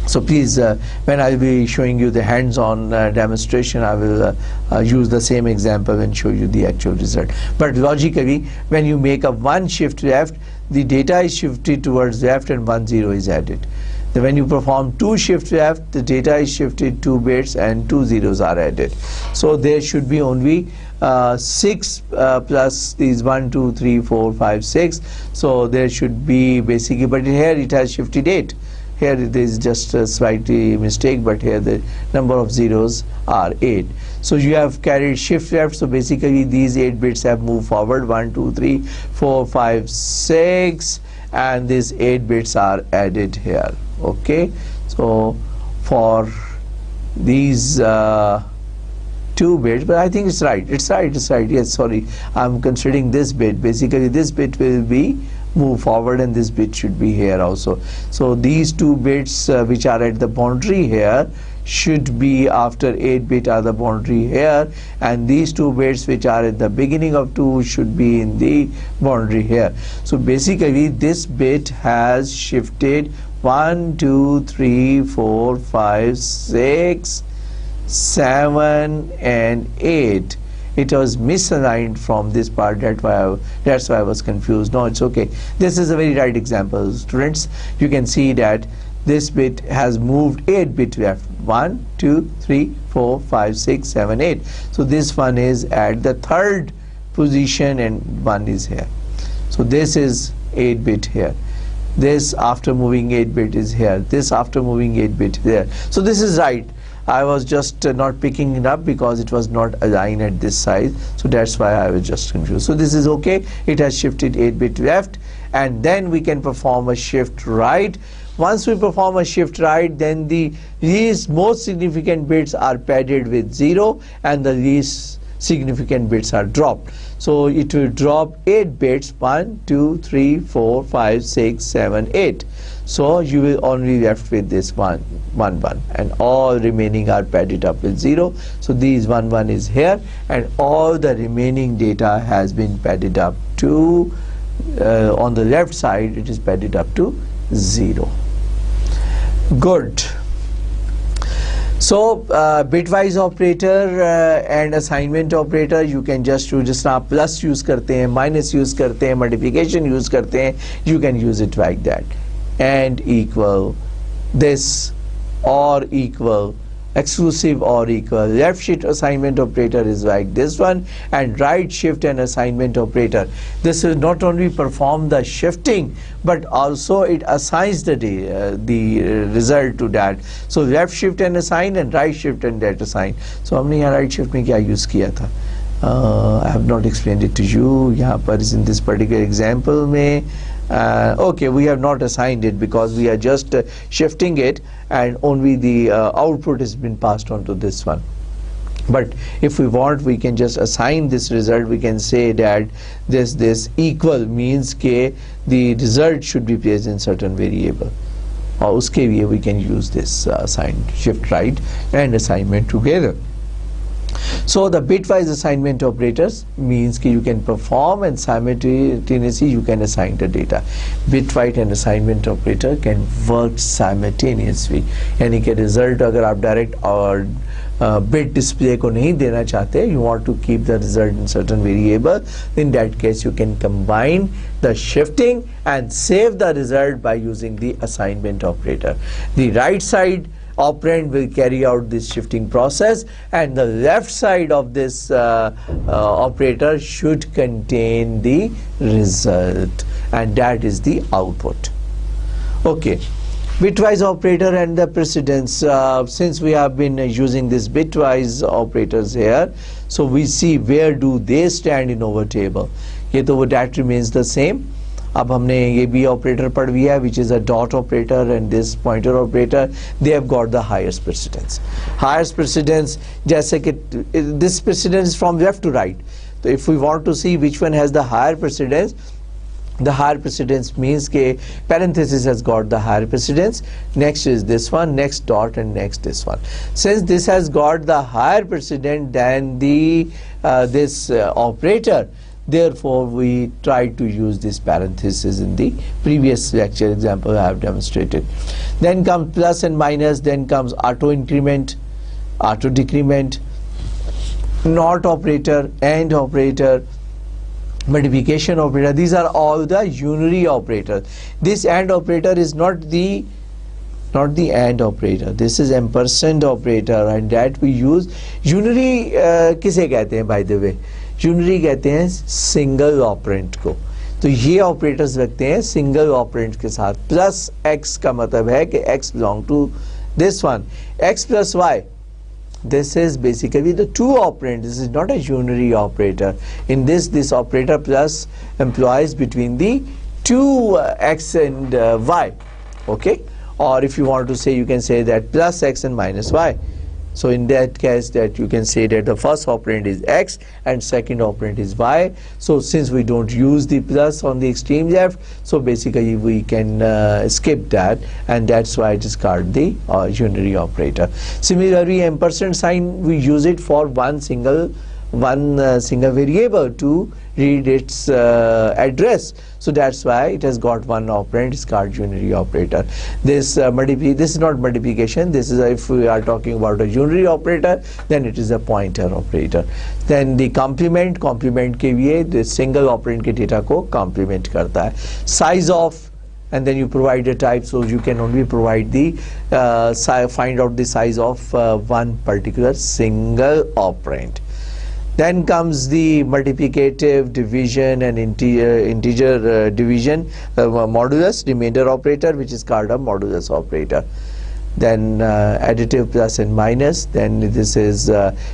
So please, when I will be showing you the hands-on demonstration, I will use the same example and show you the actual result. But logically, when you make a 1 shift left, the data is shifted towards left and 1 0 is added. Then when you perform 2 shift left, the data is shifted 2 bits and 2 zeros are added. So there should be only 6 plus these 1 2 3 4 5 6. So there should be basically, but here it has shifted 8. Here it is just a slightly mistake, but here the number of zeros are 8. So you have carried shift left, so basically these 8 bits have moved forward, 1 2 3 4 5 6, and these 8 bits are added here. Okay, so for these 2 bits, but I think it's right, it's right, yes, sorry, I'm considering this bit. Basically this bit will be move forward and this bit should be here also. So these 2 bits which are at the boundary here should be after 8 bit are the boundary here, and these 2 bits which are at the beginning of 2 should be in the boundary here. So basically this bit has shifted 1 2 3 4 5 6 7 and 8. It was misaligned from this part, that's why I was confused. No, it's okay. This is a very right example, students. You can see that this bit has moved 8 bit left. 1 2 3 4 5 6 7 8. So this one is at the 3rd position and 1 is here. So this is 8 bit here. This after moving 8 bit is here. This after moving 8 bit there. So this is right. I was just not picking it up because it was not aligned at this size, so that's why I was just confused. So this is okay, it has shifted 8 bit left, and then we can perform a shift right. Once we perform a shift right, then the least most significant bits are padded with 0 and the least significant bits are dropped. So it will drop 8 bits, 1 2 3 4 5 6 7 8. So you will only left with this 1 1, and all remaining are padded up with 0. So these 1 1 is here, and all the remaining data has been padded up to on the left side it is padded up to 0. Good. So bitwise operator and assignment operator you can just use. जिस तरह आप plus use करते हैं, minus use करते हैं, multiplication use करते हैं, you can use it like that. And equal, this, or equal, exclusive or equal. Left shift assignment operator is like this one, and right shift and assignment operator. This will not only perform the shifting, but also it assigns the result to that. So left shift and assign, and right shift and that assign. So हमने यहाँ right shift में क्या use किया था? I have not explained it to you. यहाँ पर is in this particular example में. Okay, we have not assigned it because we are just shifting it, and only the output has been passed on to this one. But if we want, we can just assign this result. We can say that this equal means के the result should be placed in certain variable. और उसके लिए we can use this assign shift right and assignment together. So the bitwise assignment operators means that you can perform and simultaneously you can assign the data. Bitwise and assignment operator can work simultaneously. यानी कि result अगर आप direct और bit display को नहीं देना चाहते, you want to keep the result in certain variable, in that case you can combine the shifting and save the result by using the assignment operator. The right side operand will carry out this shifting process and the left side of this operator should contain the result, and that is the output. Okay, bitwise operator and the precedence. Since we have been using this bitwise operators here, so we see where do they stand in our table. ये तो वो that remains the same. अब हमने ये भी operator पढ़ लिया, which is a dot operator and this pointer operator, they have got the highest precedence. Highest precedence, जैसे कि this precedence is from left to right. So if we want to see which one has the higher precedence, the higher precedence means कि parenthesis has got the higher precedence, next is this one, next dot, and next this one. Since this has got the higher precedence than the this operator, therefore we try to use this parenthesis in the previous lecture example I have demonstrated. Then comes plus and minus, then comes auto increment, auto decrement, not operator, and operator, multiplication operator. These are all the unary operators. This AND operator is not the AND operator. This is ampersand operator, and that we use. Unary किसे कहते हैं by the way? Unary कहते हैं single operand को. तो ये operators रखते हैं सिंगल ऑपरेंट के साथ. प्लस एक्स का मतलब है कि X belong to this one. X plus Y, this is basically the two operand. This is not a unary operator. In this operator plus employs between the two x and y. Okay, or if you want to say, you can say that plus x and minus y. So in that case, that you can say that the first operand is x and second operand is y. So since we don't use the plus on the extreme left, so basically we can skip that, and that's why I discard the unary operator. Similarly, ampersand sign, we use it for one single variable to read its address. So that's why it has got one operand, it's called unary operator. This is not multiplication. This is, if we are talking about a unary operator, then it is a pointer operator. Then the complement के लिए the single operand के data को complement करता है. Size of, and then you provide a type, so you can only provide the find out the size of one particular single operand. Then comes the multiplicative division and integer division, modulus, remainder operator, which is called a modulus operator. Then additive plus and minus. Then this is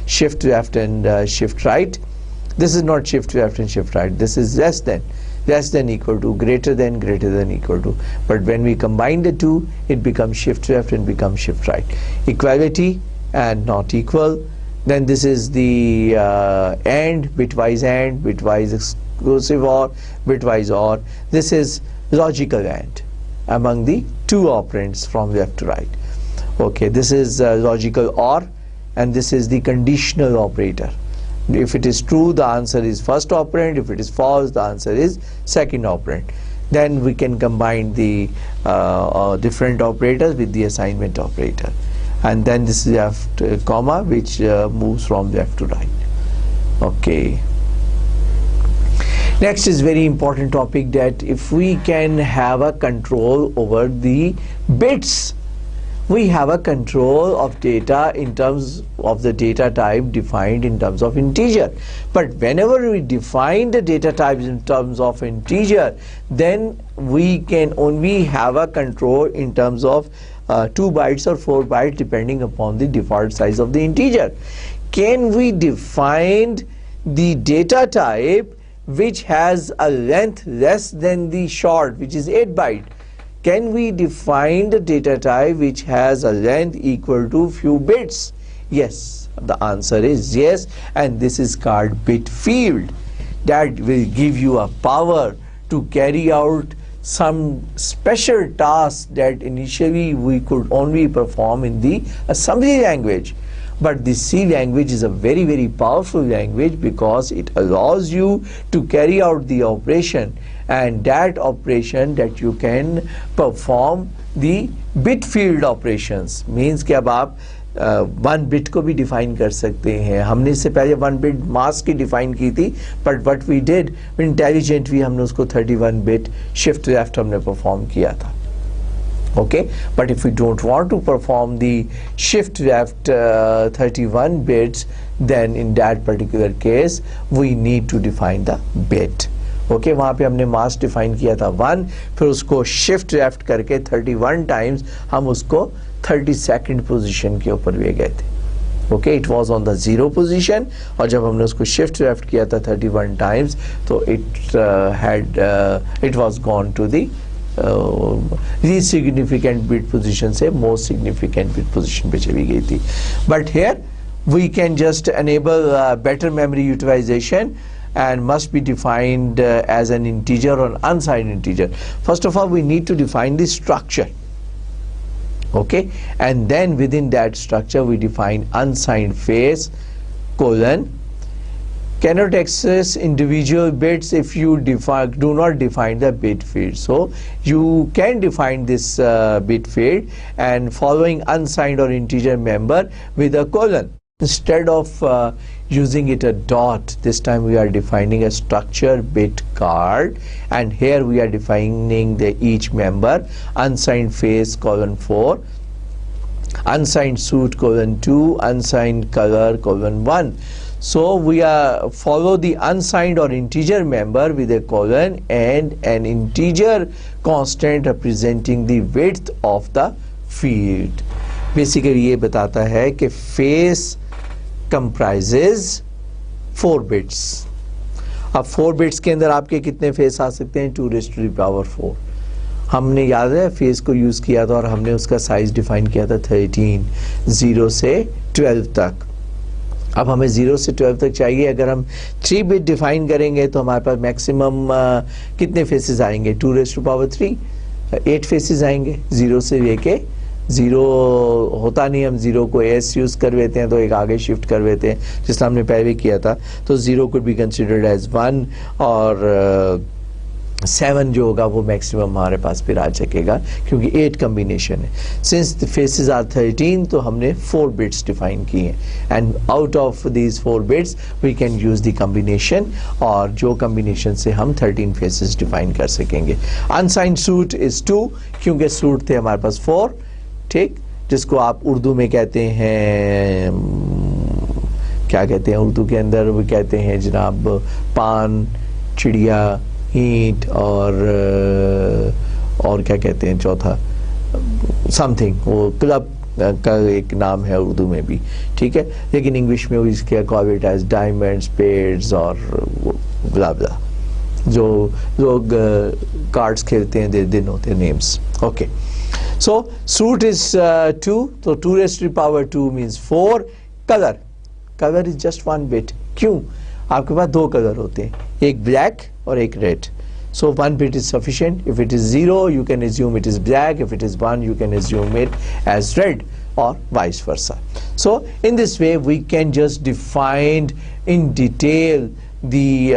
shift left and shift right. This is not shift left and shift right. This is less than equal to, greater than equal to. But when we combine the two, it becomes shift left and becomes shift right. Equality and not equal. Then this is the AND, bitwise exclusive OR, bitwise OR. This is logical AND among the two operands from left to right. Okay, this is logical OR, and this is the conditional operator. If it is true, the answer is first operand. If it is false, the answer is second operand. Then we can combine the different operators with the assignment operator. And then this is left comma, which moves from left to right. Okay. Next is very important topic, that if we can have a control over the bits, we have a control of data in terms of the data type defined in terms of integer. But whenever we define the data types in terms of integer, then we can only have a control in terms of 2 bytes or 4 bytes, depending upon the default size of the integer. Can we define the data type which has a length less than the short, which is 8 byte? Can we define the data type which has a length equal to few bits? Yes, the answer is yes, and this is called bit field. That will give you a power to carry out some special tasks that initially we could only perform in the assembly language. but the C language is a very, very powerful language because it allows you to carry out the operation, and that operation that you can perform the bit field operations means कि अब आप one bit को भी define कर सकते हैं. हमने इससे पहले वन बिट मास्क की डिफाइन की थी, but what we did intelligently हमने उसको 31 बिट शिफ्ट लेफ्ट हमने परफॉर्म किया था. Okay, but if we don't want to perform the shift left 31 bits, then in that particular case we need to define the bit. Okay, वहाँ पे हमने mask define किया था 1, फिर उसको शिफ्ट लेफ्ट करके 31 टाइम्स हम उसको 32nd पोजीशन के ऊपर ले गए थे. Okay, it was on the 0 position, और जब हमने उसको शिफ्ट लेफ्ट किया था 31 टाइम्स तो it was gone to the least significant bit position से most significant bit position पे चली गई थी. But here we can just enable better memory utilization and must be defined as an integer or unsigned integer. First of all, we need to define the structure. Okay, and then within that structure we define unsigned phase colon cannot access individual bits if you do not define the bit field. So you can define this bit field and following unsigned or integer member with a colon. Instead of using it a dot, this time we are defining a structure bit card, and here we are defining the each member unsigned phase colon 4, unsigned suit colon 2, unsigned color colon 1. So we follow the unsigned or integer member with a colon and an integer constant representing the width of the field. Basically ये बताता है कि face comprises 4 bits. अब 4 bits के अंदर आपके कितने face आ सकते हैं? 2 raised to the power 4. हमने याद है फेस को यूज़ किया था और हमने उसका साइज डिफाइन किया था 13, 0 से 12 तक. अब हमें 0 से 12 तक चाहिए. अगर हम 3 बिट डिफाइन करेंगे तो हमारे पास मैक्सिमम कितने फेसेस आएंगे? 2 रेज़ टू पावर 3, 8 फेसेस आएंगे. 0 से लेके 0 होता नहीं, हम 0 को एस यूज़ कर लेते हैं तो एक आगे शिफ्ट कर लेते हैं, जिस हमने पहले किया था. तो 0 कुड बी कंसिडर्ड एज 1 और 7 जो होगा वो मैक्सिमम हमारे पास फिर आ सकेगा क्योंकि 8 कम्बिनेशन है. सिंस द फेसेस आर 13 तो हमने 4 बिट्स डिफाइन किए हैं, and out of these 4 bits we can use the combination, और जो कम्बिनेशन से हम 13 फेसेस डिफाइन कर सकेंगे. अनसाइंड सूट इज़ 2 क्योंकि सूट थे हमारे पास 4, ठीक, जिसको आप उर्दू में कहते हैं, क्या कहते हैं उर्दू के अंदर? वो कहते हैं जनाब पान, चिड़िया, ईंट और क्या कहते हैं चौथा, समथिंग, वो क्लब का एक नाम है उर्दू में भी, ठीक है, लेकिन इंग्लिश में वो इसके कॉल इट एज डायमंड्स, पेड्स और ब्ला ब्ला. जो लोग कार्ड्स खेलते हैं they know their names. Okay, so suit is 2, तो 2 raised to the power 2 means 4. Colour is just 1 bit. क्यों? आपके पास 2 कलर होते हैं, एक ब्लैक और एक red. So 1 bit is sufficient. If it is 0, you can assume it is black. If it is 1, you can assume it as red, or vice versa. So in this way, we can just define in detail the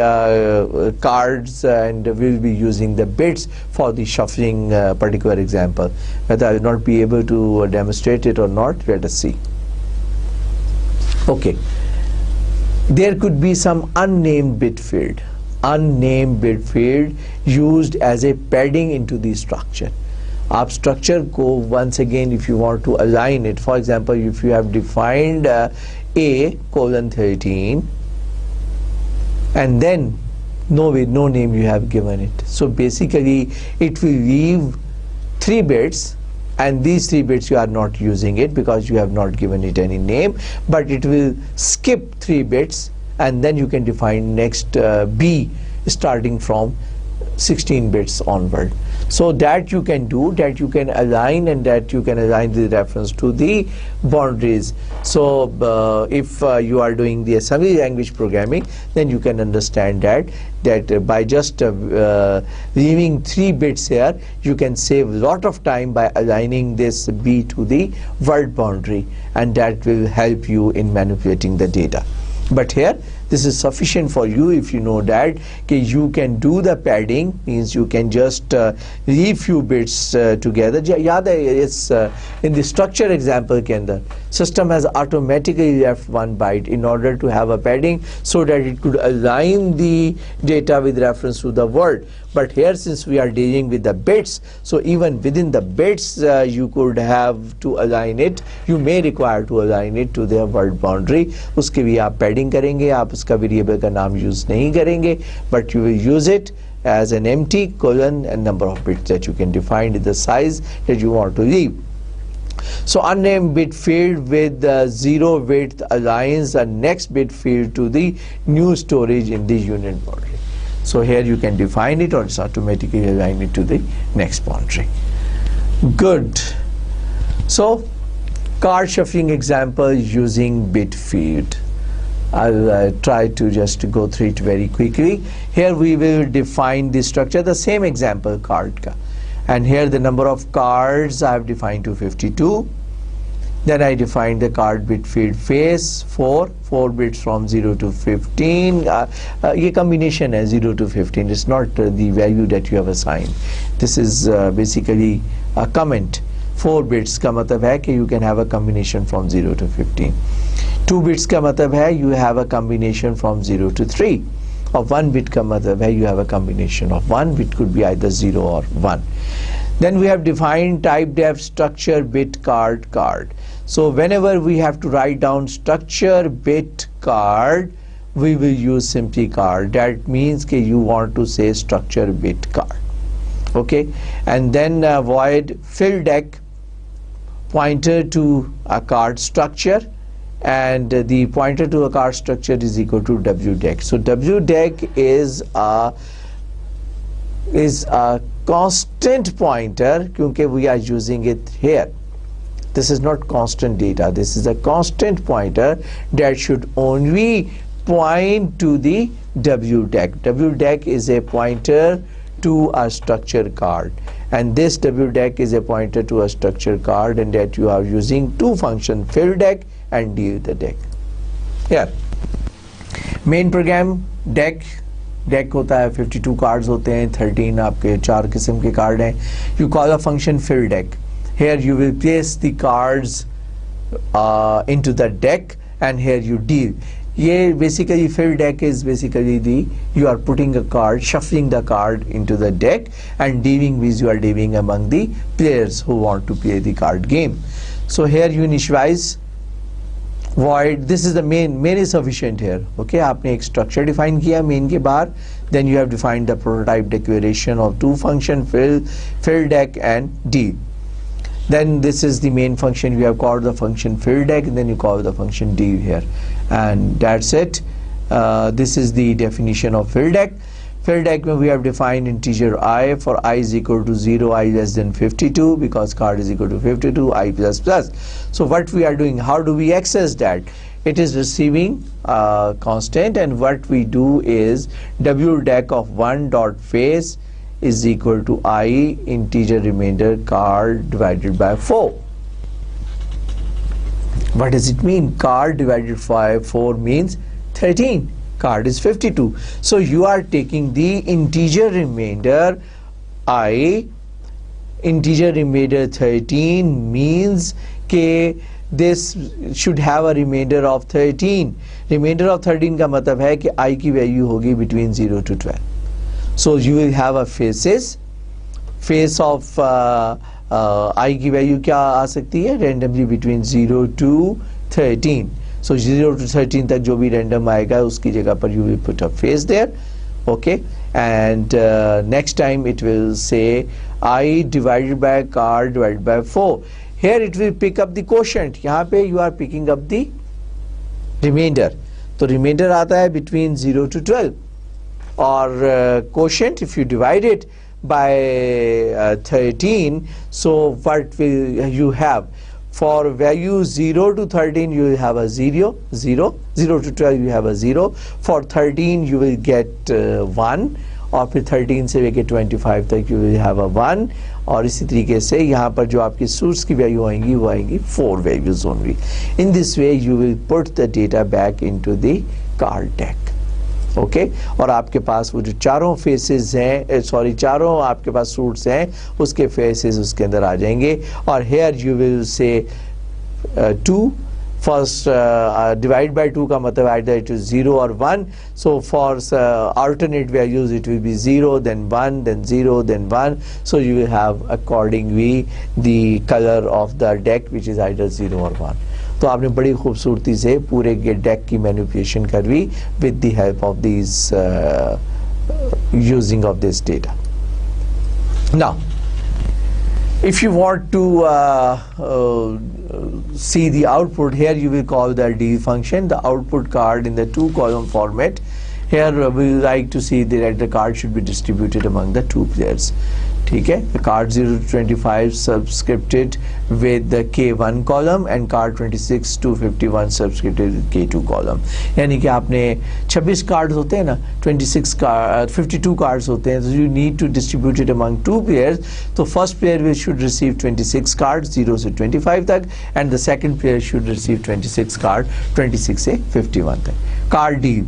cards, and we'll be using the bits for the shuffling particular example. Whether I will not be able to demonstrate it or not, let us see. Okay. There could be some unnamed bit field used as a padding into the structure. आप structure को once again if you want to align it, for example if you have defined A colon 13 and then no name you have given it, so basically it will leave 3 bits, and these 3 bits you are not using it because you have not given it any name, but it will skip 3 bits and then you can define next B starting from 16 bits onward. So that you can do, that you can align, and that you can align the reference to the boundaries. So if you are doing the assembly language programming, then you can understand that by just leaving 3 bits here, you can save a lot of time by aligning this B to the word boundary, and that will help you in manipulating the data. But here this is sufficient for you if you know that you can do the padding, means you can just leave few bits together. याद है इस in the structure example के अंदर system has automatically left 1 byte in order to have a padding so that it could align the data with reference to the word. But here, since we are dealing with the bits, so even within the bits you could have to align it, you may require to align it to their word boundary. उसके भी आप padding करेंगे, आप उसका variable का नाम use नहीं करेंगे, but you will use it as an empty colon and number of bits that you can define the size that you want to leave. So unnamed bit field with 0 width aligns the next bit field to the new storage in the unit boundary. So here you can define it, or it's automatically align it to the next boundary. Good. So card shuffling example using bit field. I'll try to just go through it very quickly. Here we will define the structure, the same example card ka. And here the number of cards I have defined to 52. Then I defined the card bit field face 4 bits from 0 to 15. ये combination है 0 to 15. It's not the value that you have assigned. This is basically a comment. 4 bits का मतलब है कि you can have a combination from 0 to 15. 2 bits का मतलब है you have a combination from 0 to 3. Of 1 bit का मतलब है you have a combination of 1 bit, could be either 0 or 1. Then we have defined type def structure bit card. So whenever we have to write down structure bit card, we will use simply card. That means that you want to say structure bit card. Okay, and then void fill deck pointer to a card structure, and the pointer to a card structure is equal to wdeck. So wdeck is a constant pointer because we are using it here. This is not constant data. This is a constant pointer that should only point to the wdeck. Wdeck is a pointer to a structure card, and this wdeck is a pointer to a structure card, and that you are using 2 functions, fill deck and deal the deck. Here main program deck होता है, 52 cards होते हैं, 13 आपके 4 किस्म के card हैं. You call a function fill deck. Here you will place the cards into the deck, and here you deal. ये basically fill deck is basically you are putting a card, shuffling the card into the deck, and dealing with you are dealing among the players who want to play the card game. So here you initialize void. This is the main is sufficient here. Okay, आपने एक structure define किया main के बाहर. Then you have defined the prototype declaration of 2 function fill deck and deal. Then this is the main function. You have called the function fill deck, and then you call the function deal here, and that's it. This is the definition of fill deck. Fill deck we have defined integer I for I is equal to 0, I less than 52, because card is equal to 52, I plus plus. So what we are doing, how do we access that? It is receiving constant, and what we do is wdeck of 1 dot face is equal to I integer remainder card divided by 4. What does it mean? Card divided by 4 means 13. Card is 52. So you are taking the integer remainder I, integer remainder 13 means that this should have a remainder of 13. Remainder of 13 का मतलब है कि I की value होगी between 0 to 12. So you will have a face of I की value क्या आ सकती है? Randomly between 0 to 13. So 0 to 13 तक जो भी random आएगा उसकी जगह पर you will put a face there. Okay, and next time it will say I divided by card divided by 4. Here it will pick up the quotient. यहाँ पे you are picking up the remainder. तो remainder आता है between 0 to 12. or quotient, if you divide it by 13, so what will you have? For value 0 to 13 you will have a 0, 0 to 12 you have a 0, for 13 you will get 1, और फिर 13 से लेके 25 तक you will have a 1, और इसी तरीके से यहाँ पर जो आपकी सूट्स की वैल्यू आएंगी वो आएंगी 4 values only. In this way you will put the data back into the card deck. Okay और आपके पास वो जो चारों फेसेस हैं, सॉरी चारों आपके पास सूट्स हैं, उसके फेसेस उसके अंदर आ जाएंगे. और hair you will say 2 first divide by 2 का मतलब आइदर इट इज 0 और 1. So for alternate values it will be 0 then 1 then 0 then 1. So you will have accordingly the color of the deck which is either 0 or 1. तो आपने बड़ी खूबसूरती से पूरे deck की मैनिपुलेशन करवी with the help of this using of this data. Now if you want to see the output, here you will call the D function, the output card in the 2-column format. Here we like to see that the card should be distributed among the 2 players. ठीक है, the card 0 to 25 subscripted with the K1 column and card 26 to 51 subscripted with K2 column. यानी कि आपने 26 cards होते हैं ना, 52 cards होते हैं, so you need to distribute it among 2 players. तो first player should receive 26 cards 0 से 25 तक, and the second player should receive 26 card 26 से 51 तक. Card D,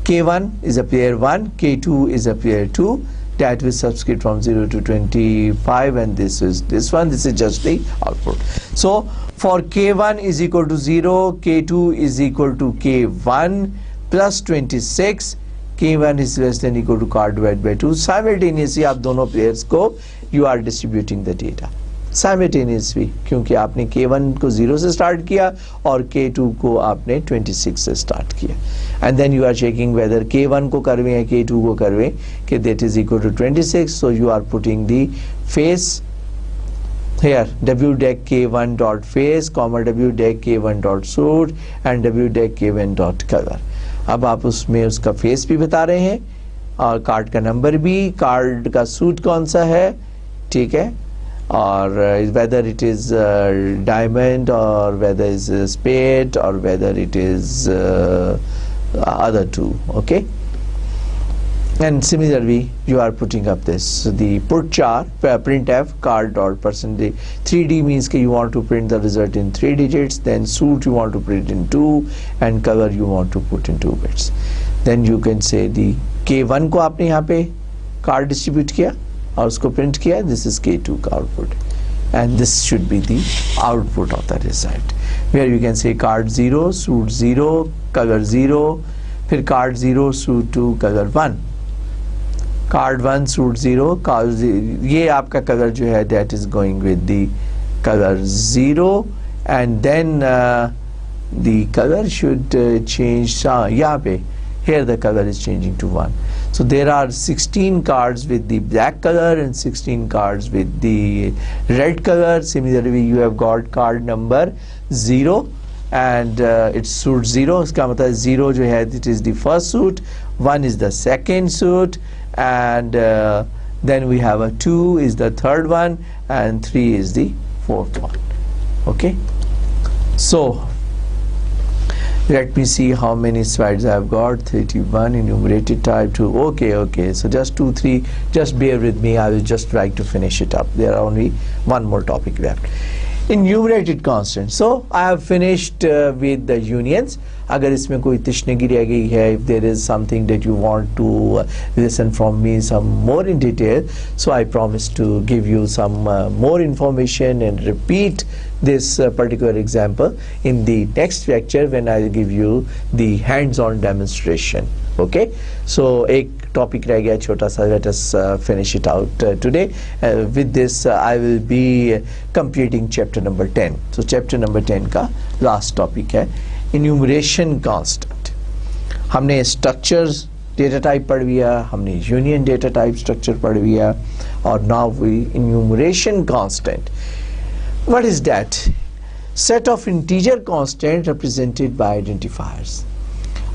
K1 is a player 1, K2 is a player 2. That will subscript from 0 to 25, and this is just the output. So for K1 is equal to 0, K2 is equal to K1 plus 26, K1 is less than equal to card divided by 2. Simultaneously आप दोनों players को you are distributing the data simultaneously, क्योंकि आपने K1 को 0 से start किया और K2 को आपने 26 से स्टार्ट किया. And then you are checking whether K1 को करवें या K2 को करवें, कि that is equal to 26. So you are putting the face here, wdeck K1 dot face, comma wdeck K1 dot suit and wdeck K1 dot color. अब आप उसमें उसका face भी बता रहे हैं और कार्ड का नंबर भी, कार्ड का सूट कौन सा है, ठीक है, or whether it is diamond or whether it is spade or whether it is other two. Okay, and similarly you are putting up this the put char printf card dot percentage 3D means that you want to print the result in 3 digits, then suit you want to print in 2, and color you want to put in 2 bits. Then you can say the K1 को आपने यहाँ पे card distribute किया और उसको print किया, this is K2 का output, and this should be the output of the result, where you can say card 0 suit 0 color 0, फिर card 0 suit 2 color 1, card 1 suit 0 ये आपका color जो है that is going with the color 0, and then the color should change यहाँ पे, here the color is changing to 1. So there are 16 cards with the black color and 16 cards with the red color. Similarly you have got card number 0 and it's suit 0. इसका मतलब 0 जो है it is the first suit, 1 is the second suit, and then we have a 2 is the third one, and 3 is the fourth one. Okay, so let me see how many slides I have got. 31 enumerated type 2. Okay, so just 2 3, just bear with me, I will just try to finish it up. There are only one more topic left. Enumerated constant. So I have finished with the unions. अगर इसमें कोई तिश्नगी रह गई है, if there is something that you want to listen from me some more in detail, so I promise to give you some more information and repeat this particular example in the next lecture when I give you the hands-on demonstration. Okay, so एक topic रह गया छोटा सा, let us finish it out today. With this I will be completing chapter number 10. So chapter number 10 का last topic है enumeration constant. हमने structures data type पढ़ लिया, हमने union data type structure पढ़ लिया, और now we enumeration constant. What is that? Set of integer constant represented by identifiers.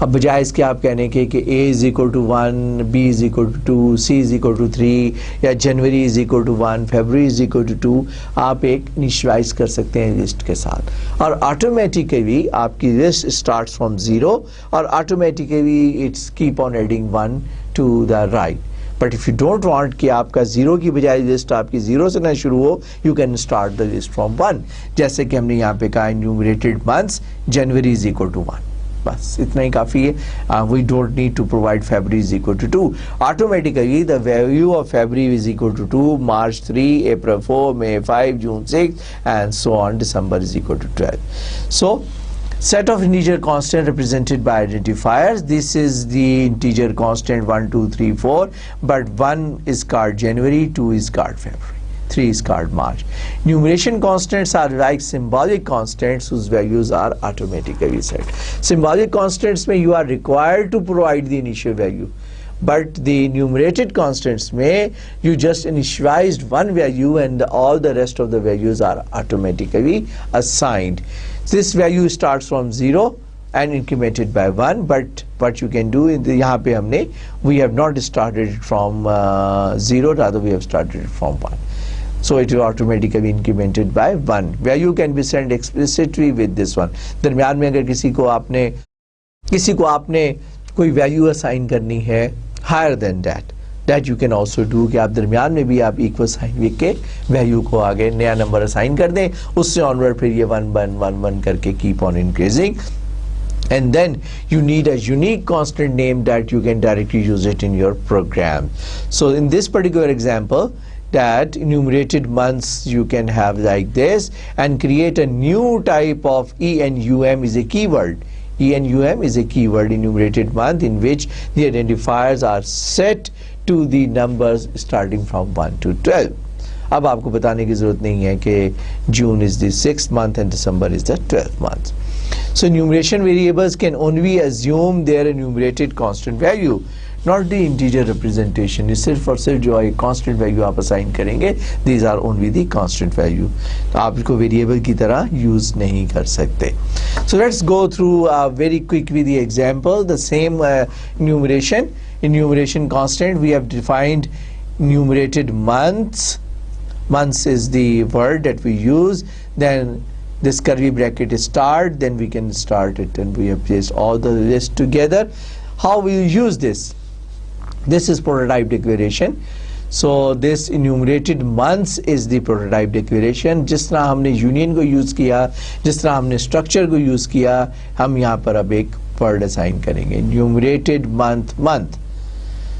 अब बजाय इसके आप कहने के कि A is equal to 1, B is equal to 2, C is equal to 3 या January is equal to 1, February is equal to 2, आप एक इनिशियलाइज कर सकते हैं लिस्ट के साथ और ऑटोमेटिकली आपकी लिस्ट स्टार्ट्स फ्रॉम 0 और automatically it's keep on adding 1 to the right. But if you don't want कि आपका 0 की बजाय लिस्ट आपकी 0 से ना शुरू हो, you can start the list from 1. जैसे कि हमने यहाँ पे कहा numerated months, January is equal to 1, बस इतना ही काफ़ी है. We don't need to provide February is equal to 2. Automatically the value of February is equal to 2, March 3, April 4, May 5, June 6 and so on, December is equal to 12. So set of integer constant represented by identifiers. This is the integer constant 1, 2, 3, 4, but 1 is called January, 2 is called February, 3 is called March. Numeration constants are like symbolic constants whose values are automatically set. Symbolic constants में you are required to provide the initial value, but the numerated constants may you just initialized one value and all the rest of the values are automatically assigned. This value starts from 0 and incremented by 1, but what you can do in the यहाँ पे हमने we have not started it from 0, rather we have started it from 1. So it will automatically incremented by 1. Value can be sent explicitly with this one. दरम्यान में अगर किसी को आपने कोई वैल्यू असाइन करनी है higher than that you can also do कि आप दरमियान में भी आप इक्वल साइन लिख के वैल्यू को आगे नया नंबर असाइन कर दें, उससे ऑनवर्ड फिर ये 1 1 1 1 करके keep on increasing. And then you need a unique constant name that you can directly use it in your program. So in this particular example, that enumerated months you can have like this and create a new type of enum is a keyword. enum is a keyword, enumerated month, in which the identifiers are set to the numbers starting from 1 to 12. अब आपको बताने की ज़रूरत नहीं है कि June is the 6th month and December is the 12th month. So enumeration variables can only assume their enumerated constant value, not the integer representation. ये सिर्फ और सिर्फ जो है constant value आप assign करेंगे, these are only the constant value. तो आप इसको variable की तरह use नहीं कर सकते. So let's go through very quickly the example. The same enumeration constant, we have defined enumerated months. Months is the word that we use. Then this curly bracket is start, then we can start it and we have placed all the list together. How we will use this? This is prototype declaration. So this enumerated months is the prototype declaration. जिस तरह हमने union को use किया, जिस तरह हमने structure को use किया, हम यहाँ पर अब एक word assign करेंगे. Enumerated month.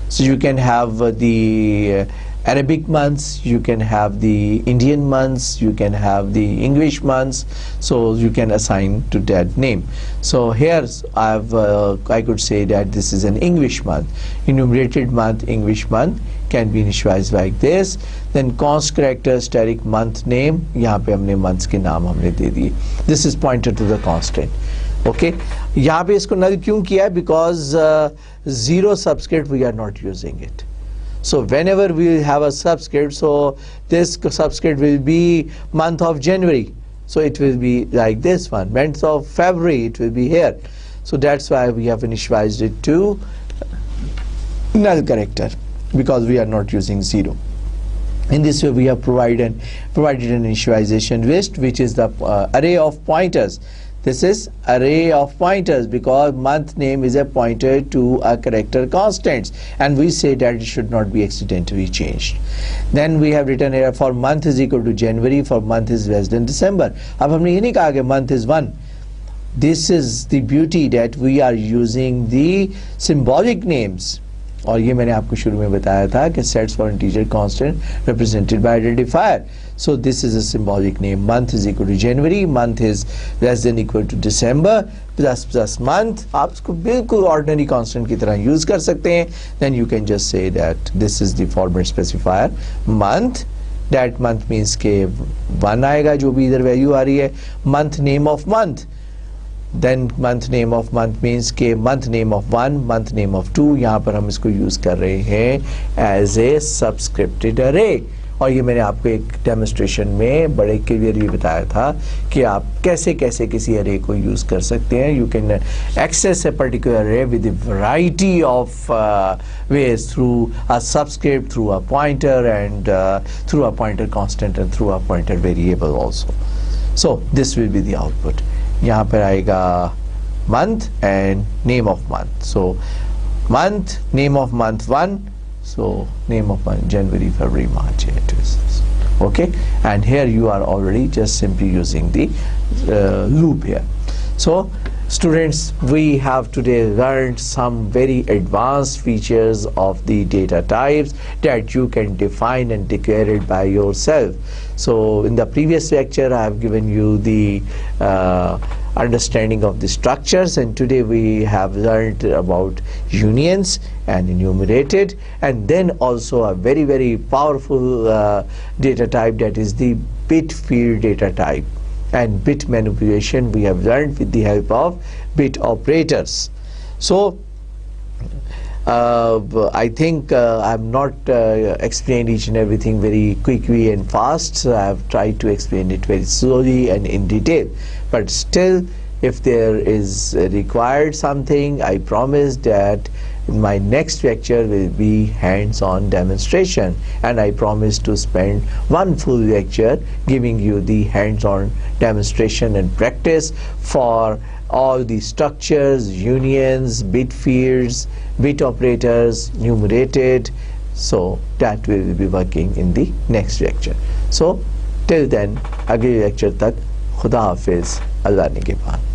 So you can have the Arabic months, you can have the Indian months, you can have the English months, so you can assign to that name. So here I could say that this is an English month. Enumerated month, English month can be initialized like this. Then const character static month name, यहाँ पे हमने months के नाम हमने दे दिए. This is pointed to the constant. Okay, यहाँ पे इसको null क्यों किया? Because 0 subscript we are not using it. So whenever we have a subscript, so this subscript will be month of January, so it will be like this one. Month of February, it will be here. So that's why we have initialized it to null character, because we are not using 0. In this way we have provided an initialization list, which is the array of pointers. This is array of pointers because month name is a pointer to a character constants, and we say that it should not be accidentally changed. Then we have written here for month is equal to January, for month is less than December. अब हमने ये नहीं कहा कि month is 1. This is the beauty that we are using the symbolic names. और ये मैंने आपको शुरू में बताया था कि sets for integer constant represented by identifier. So this is a symbolic name. Month is equal to January, month is less than equal to December, plus month. आप इसको बिल्कुल ordinary constant की तरह use कर सकते हैं. Then you can just say that this is the format specifier month. That month means के 1 आएगा जो भी इधर value आ रही है. Month name of month. Then month name of month means के month name of 1, month name of 2. यहाँ पर हम इसको use कर रहे हैं as a subscripted array. और ये मैंने आपको एक डेमोस्ट्रेशन में बड़े क्लियरली बताया था कि आप कैसे कैसे किसी अरे को यूज़ कर सकते हैं. You can access a particular array with a variety of ways, through a subscript, through a pointer, and through a pointer constant, and through a pointer variable also. So this will be the output. यहाँ पर आएगा month and name of month. So month, name of month 1, so name of month January, February, March, it is. Okay, and here you are already just simply using the loop here. So students, we have today learned some very advanced features of the data types that you can define and declare it by yourself. So in the previous lecture I have given you the understanding of the structures, and today we have learned about unions and enumerated, and then also a very very powerful data type, that is the bit field data type. And bit manipulation we have learned with the help of bit operators. So I think I have not explained each and everything very quickly and fast, so I have tried to explain it very slowly and in detail. But still, if there is required something, I promise that my next lecture will be hands-on demonstration, and I promise to spend one full lecture giving you the hands-on demonstration and practice for all the structures, unions, bit fields, bit operators, enumerated. So that we will be working in the next lecture. So till then, अगले lecture तक खुदा हाफिज, अल्लाह निगहबान.